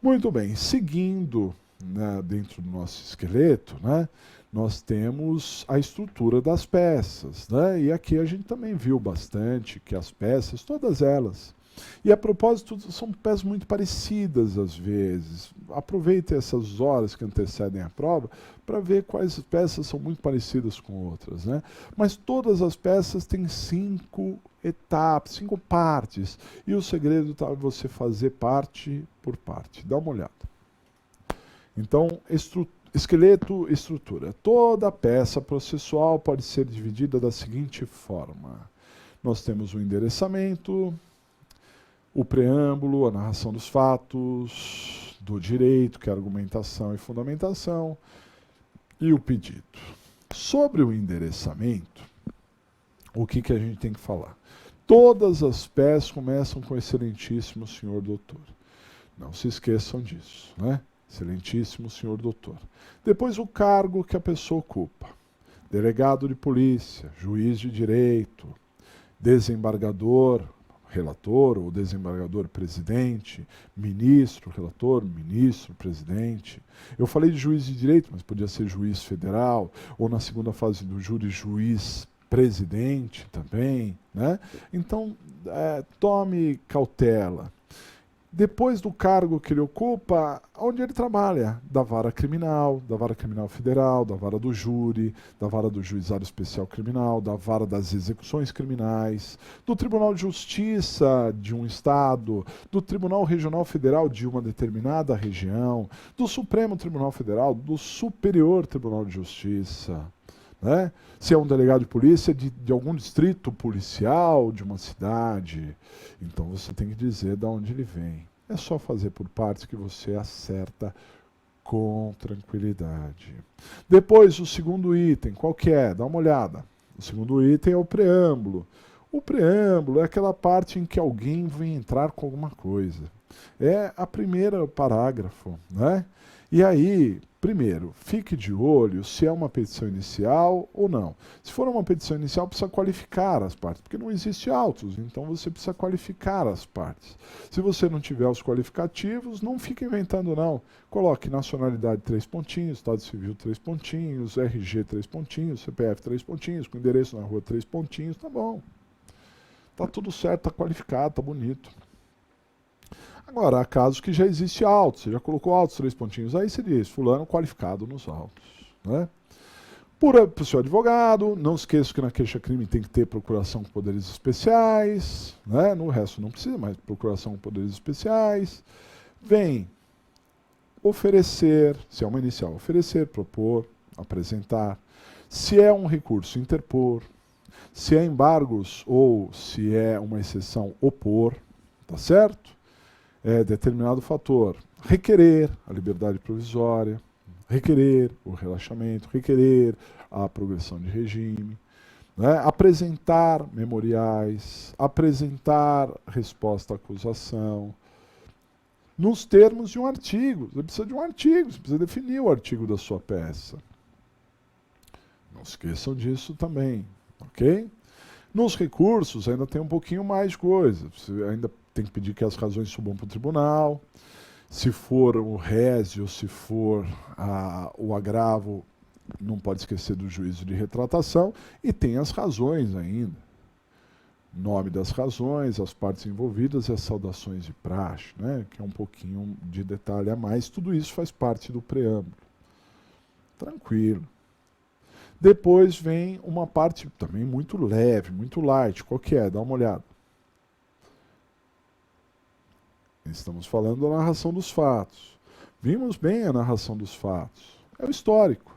S1: Muito bem, seguindo, né, dentro do nosso esqueleto, né, nós temos a estrutura das peças, né, e aqui a gente também viu bastante que as peças, todas elas, e a propósito, são peças muito parecidas às vezes. Aproveite essas horas que antecedem a prova para ver quais peças são muito parecidas com outras, né? Mas todas as peças têm 5 etapas, 5 partes. E o segredo está em você fazer parte por parte. Dá uma olhada. Então, esqueleto, estrutura. Toda peça processual pode ser dividida da seguinte forma. Nós temos o endereçamento, o preâmbulo, a narração dos fatos, do direito, que é argumentação e fundamentação, e o pedido. Sobre o endereçamento, o que a gente tem que falar? Todas as peças começam com excelentíssimo senhor doutor. Não se esqueçam disso, né? Excelentíssimo senhor doutor. Depois o cargo que a pessoa ocupa. Delegado de polícia, juiz de direito, desembargador, relator ou desembargador presidente, ministro, relator, ministro, presidente. Eu falei de juiz de direito, mas podia ser juiz federal, ou na segunda fase do júri, juiz presidente também, né? Então, tome cautela. Depois do cargo que ele ocupa, onde ele trabalha, da vara criminal federal, da vara do júri, da vara do juizado especial criminal, da vara das execuções criminais, do Tribunal de Justiça de um estado, do Tribunal Regional Federal de uma determinada região, do Supremo Tribunal Federal, do Superior Tribunal de Justiça, né? Se é um delegado de polícia de algum distrito policial de uma cidade, então você tem que dizer de onde ele vem. É só fazer por partes que você acerta com tranquilidade. Depois, o segundo item, qual que é? Dá uma olhada. O segundo item é o preâmbulo. O preâmbulo é aquela parte em que alguém vem entrar com alguma coisa. É a primeira parágrafo, né? E aí, primeiro, fique de olho se é uma petição inicial ou não. Se for uma petição inicial, precisa qualificar as partes, porque não existe autos, então você precisa qualificar as partes. Se você não tiver os qualificativos, não fique inventando não. Coloque nacionalidade 3 pontinhos, Estado Civil 3 pontinhos, RG 3 pontinhos, CPF 3 pontinhos, com endereço na rua 3 pontinhos, tá bom. Tá tudo certo, tá qualificado, tá bonito. Agora, há casos que já existe autos, você já colocou autos 3 pontinhos, aí você diz, fulano qualificado nos autos, né? Para o seu advogado, não esqueça que na queixa-crime tem que ter procuração com poderes especiais, né? No resto não precisa, mas procuração com poderes especiais. Vem oferecer, se é uma inicial, oferecer, propor, apresentar. Se é um recurso, interpor. Se é embargos ou se é uma exceção, opor, tá certo? É determinado fator. Requerer a liberdade provisória, requerer o relaxamento, requerer a progressão de regime, né? Apresentar memoriais, apresentar resposta à acusação, nos termos de um artigo. Você precisa de um artigo, você precisa definir o artigo da sua peça. Não esqueçam disso também, ok? Nos recursos ainda tem um pouquinho mais de coisa. Você ainda tem que pedir que as razões subam para o tribunal. Se for o résio, se for o agravo, não pode esquecer do juízo de retratação. E tem as razões ainda. Nome das razões, as partes envolvidas e as saudações de praxe, né? Que é um pouquinho de detalhe a mais. Tudo isso faz parte do preâmbulo. Tranquilo. Depois vem uma parte também muito leve, muito light. Qual que é? Dá uma olhada. Estamos falando da narração dos fatos. Vimos bem a narração dos fatos. É o histórico.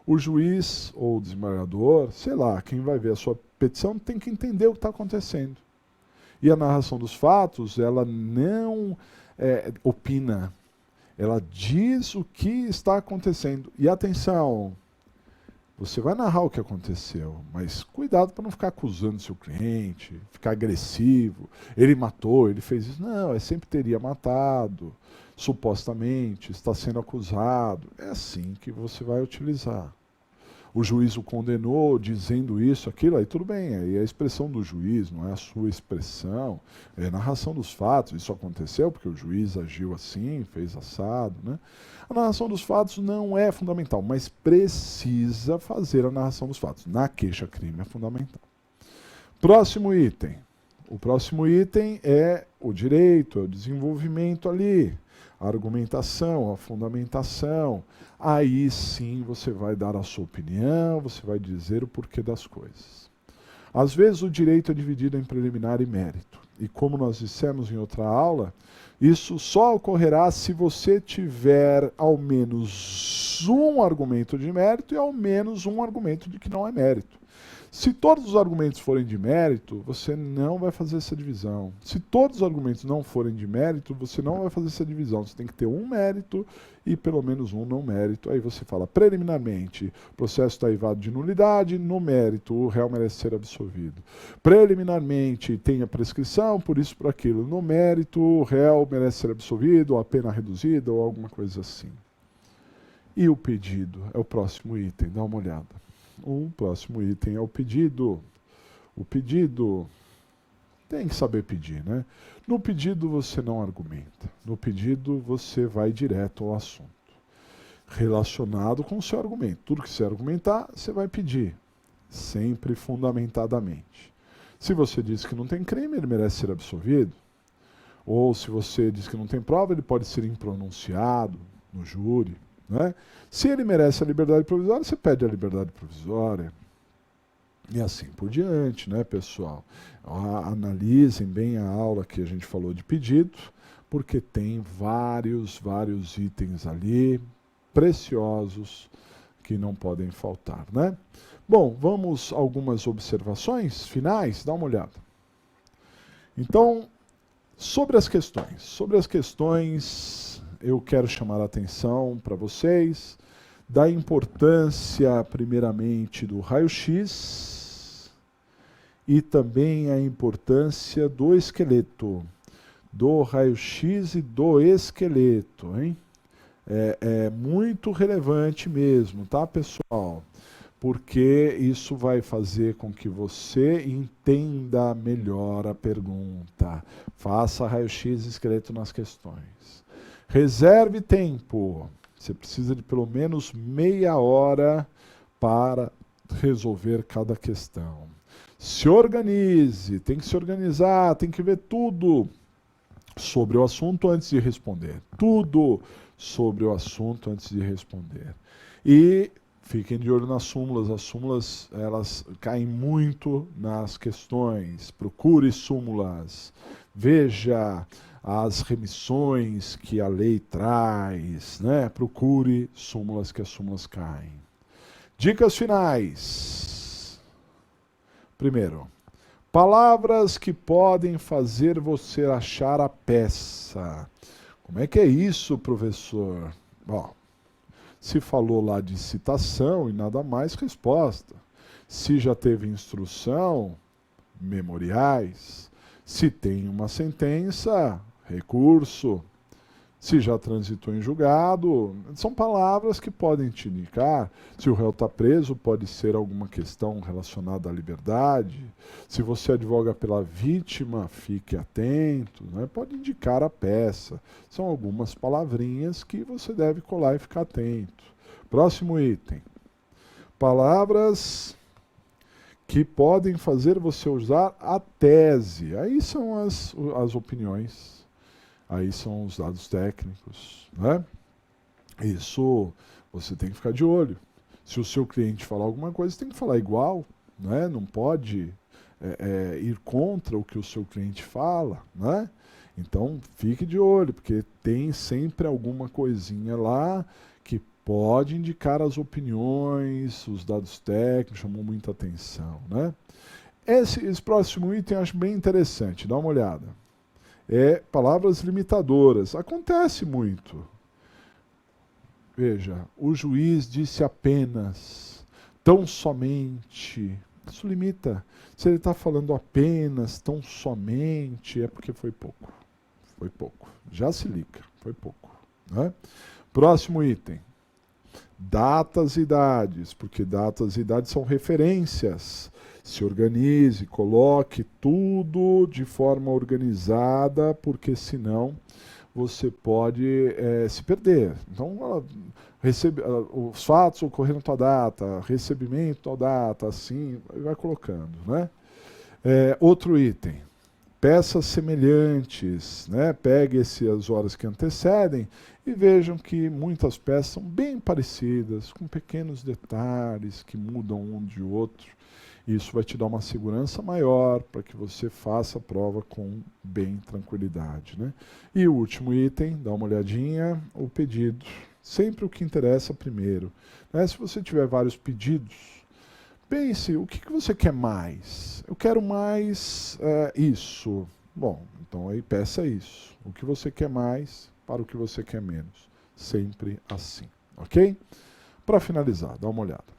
S1: O juiz ou o desembargador, sei lá, quem vai ver a sua petição tem que entender o que está acontecendo. E a narração dos fatos, ela não opina. Ela diz o que está acontecendo. E atenção, você vai narrar o que aconteceu, mas cuidado para não ficar acusando seu cliente, ficar agressivo. Ele matou, ele fez isso. Não, sempre teria matado, supostamente, está sendo acusado. É assim que você vai utilizar. O juiz o condenou dizendo isso, aquilo, aí tudo bem, aí é a expressão do juiz, não é a sua expressão, é a narração dos fatos, isso aconteceu porque o juiz agiu assim, fez assado, né? A narração dos fatos não é fundamental, mas precisa fazer a narração dos fatos. Na queixa-crime é fundamental. Próximo item. O próximo item é o direito, é o desenvolvimento ali, a argumentação, a fundamentação. Aí sim você vai dar a sua opinião, você vai dizer o porquê das coisas. Às vezes o direito é dividido em preliminar e mérito. E como nós dissemos em outra aula, isso só ocorrerá se você tiver ao menos um argumento de mérito e ao menos um argumento de que não é mérito. Se todos os argumentos forem de mérito, você não vai fazer essa divisão. Se todos os argumentos não forem de mérito, você não vai fazer essa divisão. Você tem que ter um mérito e pelo menos um não mérito. Aí você fala, preliminarmente, o processo está aivado de nulidade, no mérito, o réu merece ser absolvido. Preliminarmente, tem a prescrição, por isso, por aquilo. No mérito, o réu merece ser absolvido, ou a pena reduzida, ou alguma coisa assim. E o pedido é o próximo item, dá uma olhada. O próximo item é o pedido. O pedido tem que saber pedir, né? No pedido você não argumenta. No pedido você vai direto ao assunto. Relacionado com o seu argumento. Tudo que você argumentar, você vai pedir. Sempre fundamentadamente. Se você diz que não tem crime, ele merece ser absolvido. Ou se você diz que não tem prova, ele pode ser impronunciado no júri. Né? Se ele merece a liberdade provisória, você pede a liberdade provisória. E assim por diante, né, pessoal? Analisem bem a aula que a gente falou de pedido, porque tem vários itens ali, preciosos, que não podem faltar, né? Bom, vamos a algumas observações finais? Dá uma olhada. Então, sobre as questões, eu quero chamar a atenção para vocês da importância, primeiramente, do raio-x e também a importância do esqueleto, do raio-x e do esqueleto, hein? É muito relevante mesmo, tá, pessoal? Porque isso vai fazer com que você entenda melhor a pergunta. Faça raio-x e esqueleto nas questões. Reserve tempo. Você precisa de pelo menos meia hora para resolver cada questão. Se organize, tem que se organizar, tem que ver tudo sobre o assunto antes de responder. Tudo sobre o assunto antes de responder. E fiquem de olho nas súmulas. As súmulas, elas caem muito nas questões. Procure súmulas. Veja as remissões que a lei traz, né? Procure súmulas, que as súmulas caem. Dicas finais. Primeiro, palavras que podem fazer você achar a peça. Como é que é isso, professor? Bom, se falou lá de citação e nada mais, resposta. Se já teve instrução, memoriais. Se tem uma sentença, recurso. Se já transitou em julgado, são palavras que podem te indicar. Se o réu está preso, pode ser alguma questão relacionada à liberdade. Se você advoga pela vítima, fique atento, né? Pode indicar a peça. São algumas palavrinhas que você deve colar e ficar atento. Próximo item. Palavras que podem fazer você usar a tese. Aí são as opiniões, aí são os dados técnicos, né? Isso você tem que ficar de olho. Se o seu cliente falar alguma coisa, você tem que falar igual, né? Não pode ir contra o que o seu cliente fala, né? Então fique de olho, porque tem sempre alguma coisinha lá que pode indicar as opiniões, os dados técnicos, chamou muita atenção, né? Esse próximo item eu acho bem interessante, dá uma olhada. É palavras limitadoras. Acontece muito. Veja, o juiz disse apenas, tão somente. Isso limita. Se ele está falando apenas, tão somente, é porque foi pouco. Foi pouco. Já se liga, foi pouco. Né? Próximo item. Datas e idades, porque datas e idades são referências. Se organize, coloque tudo de forma organizada, porque senão você pode se perder. Então, os fatos ocorreram tal data, recebimento tal data, assim, vai colocando, né? Outro item, peças semelhantes, né? Pegue as horas que antecedem e vejam que muitas peças são bem parecidas, com pequenos detalhes que mudam um de outro. Isso vai te dar uma segurança maior para que você faça a prova com bem tranquilidade, né? E o último item, dá uma olhadinha, o pedido. Sempre o que interessa primeiro, né? Se você tiver vários pedidos, pense, o que você quer mais? Eu quero mais isso. Bom, então aí peça isso. O que você quer mais para o que você quer menos. Sempre assim, ok? Para finalizar, dá uma olhada.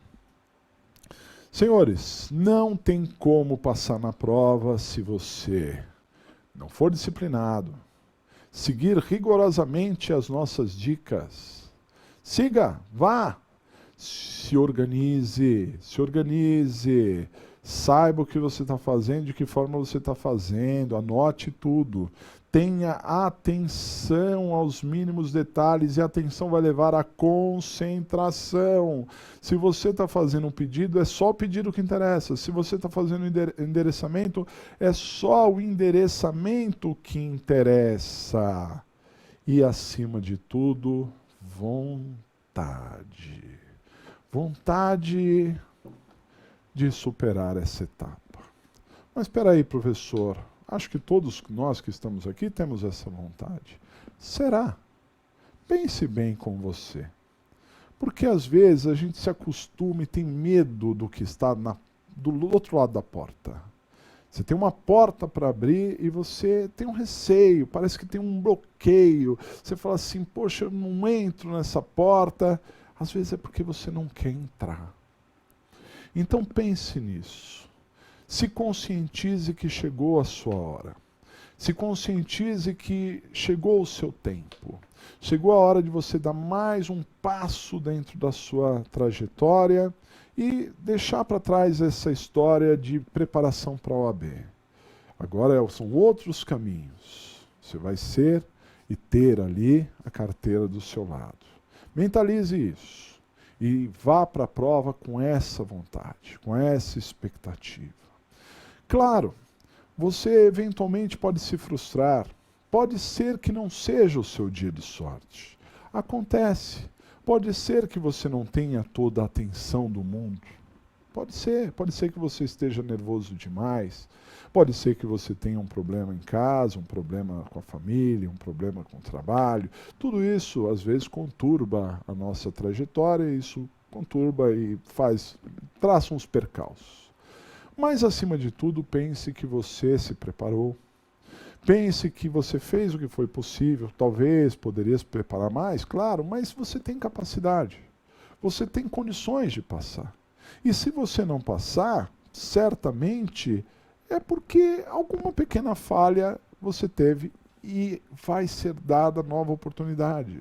S1: Senhores, não tem como passar na prova se você não for disciplinado, seguir rigorosamente as nossas dicas. Siga, vá, se organize, saiba o que você está fazendo, de que forma você está fazendo, anote tudo. Tenha atenção aos mínimos detalhes e a atenção vai levar à concentração. Se você está fazendo um pedido, é só o pedido que interessa. Se você está fazendo um endereçamento, é só o endereçamento que interessa. E, acima de tudo, vontade. Vontade de superar essa etapa. Mas espera aí, professor. Acho que todos nós que estamos aqui temos essa vontade. Será? Pense bem com você. Porque às vezes a gente se acostuma e tem medo do que está do outro lado da porta. Você tem uma porta para abrir e você tem um receio, parece que tem um bloqueio. Você fala assim, poxa, eu não entro nessa porta. Às vezes é porque você não quer entrar. Então pense nisso. Se conscientize que chegou a sua hora. Se conscientize que chegou o seu tempo. Chegou a hora de você dar mais um passo dentro da sua trajetória e deixar para trás essa história de preparação para a OAB. Agora são outros caminhos. Você vai ser e ter ali a carteira do seu lado. Mentalize isso e vá para a prova com essa vontade, com essa expectativa. Claro, você eventualmente pode se frustrar, pode ser que não seja o seu dia de sorte. Acontece. Pode ser que você não tenha toda a atenção do mundo. Pode ser que você esteja nervoso demais. Pode ser que você tenha um problema em casa, um problema com a família, um problema com o trabalho. Tudo isso, às vezes, conturba a nossa trajetória, isso conturba e traça uns percalços. Mas, acima de tudo, pense que você se preparou. Pense que você fez o que foi possível. Talvez poderia se preparar mais, claro, mas você tem capacidade. Você tem condições de passar. E se você não passar, certamente é porque alguma pequena falha você teve e vai ser dada nova oportunidade.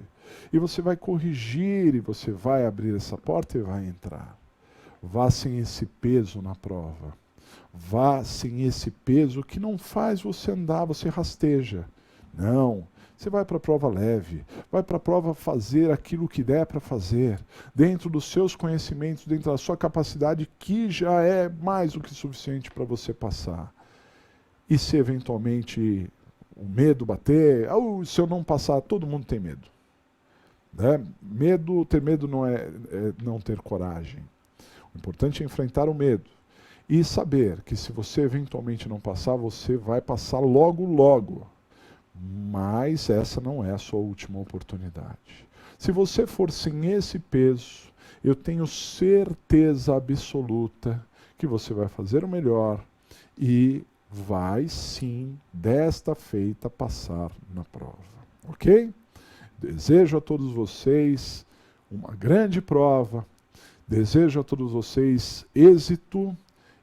S1: E você vai corrigir e você vai abrir essa porta e vai entrar. Vá sem esse peso na prova. Vá sem esse peso que não faz você andar, você rasteja. Não, Você vai para a prova leve, vai para a prova fazer aquilo que der para fazer, dentro dos seus conhecimentos, dentro da sua capacidade, que já é mais do que suficiente para você passar. E se eventualmente o medo bater, se eu não passar, todo mundo tem medo. Né? Ter medo não é não ter coragem. O importante é enfrentar o medo. E saber que se você eventualmente não passar, você vai passar logo, logo. Mas essa não é a sua última oportunidade. Se você for sem esse peso, eu tenho certeza absoluta que você vai fazer o melhor e vai sim, desta feita, passar na prova. Ok? Desejo a todos vocês uma grande prova, desejo a todos vocês êxito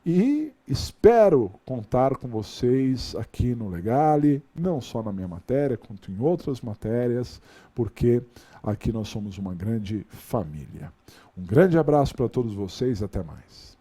S1: e espero contar com vocês aqui no Legale, não só na minha matéria, quanto em outras matérias, porque aqui nós somos uma grande família. Um grande abraço para todos vocês, até mais.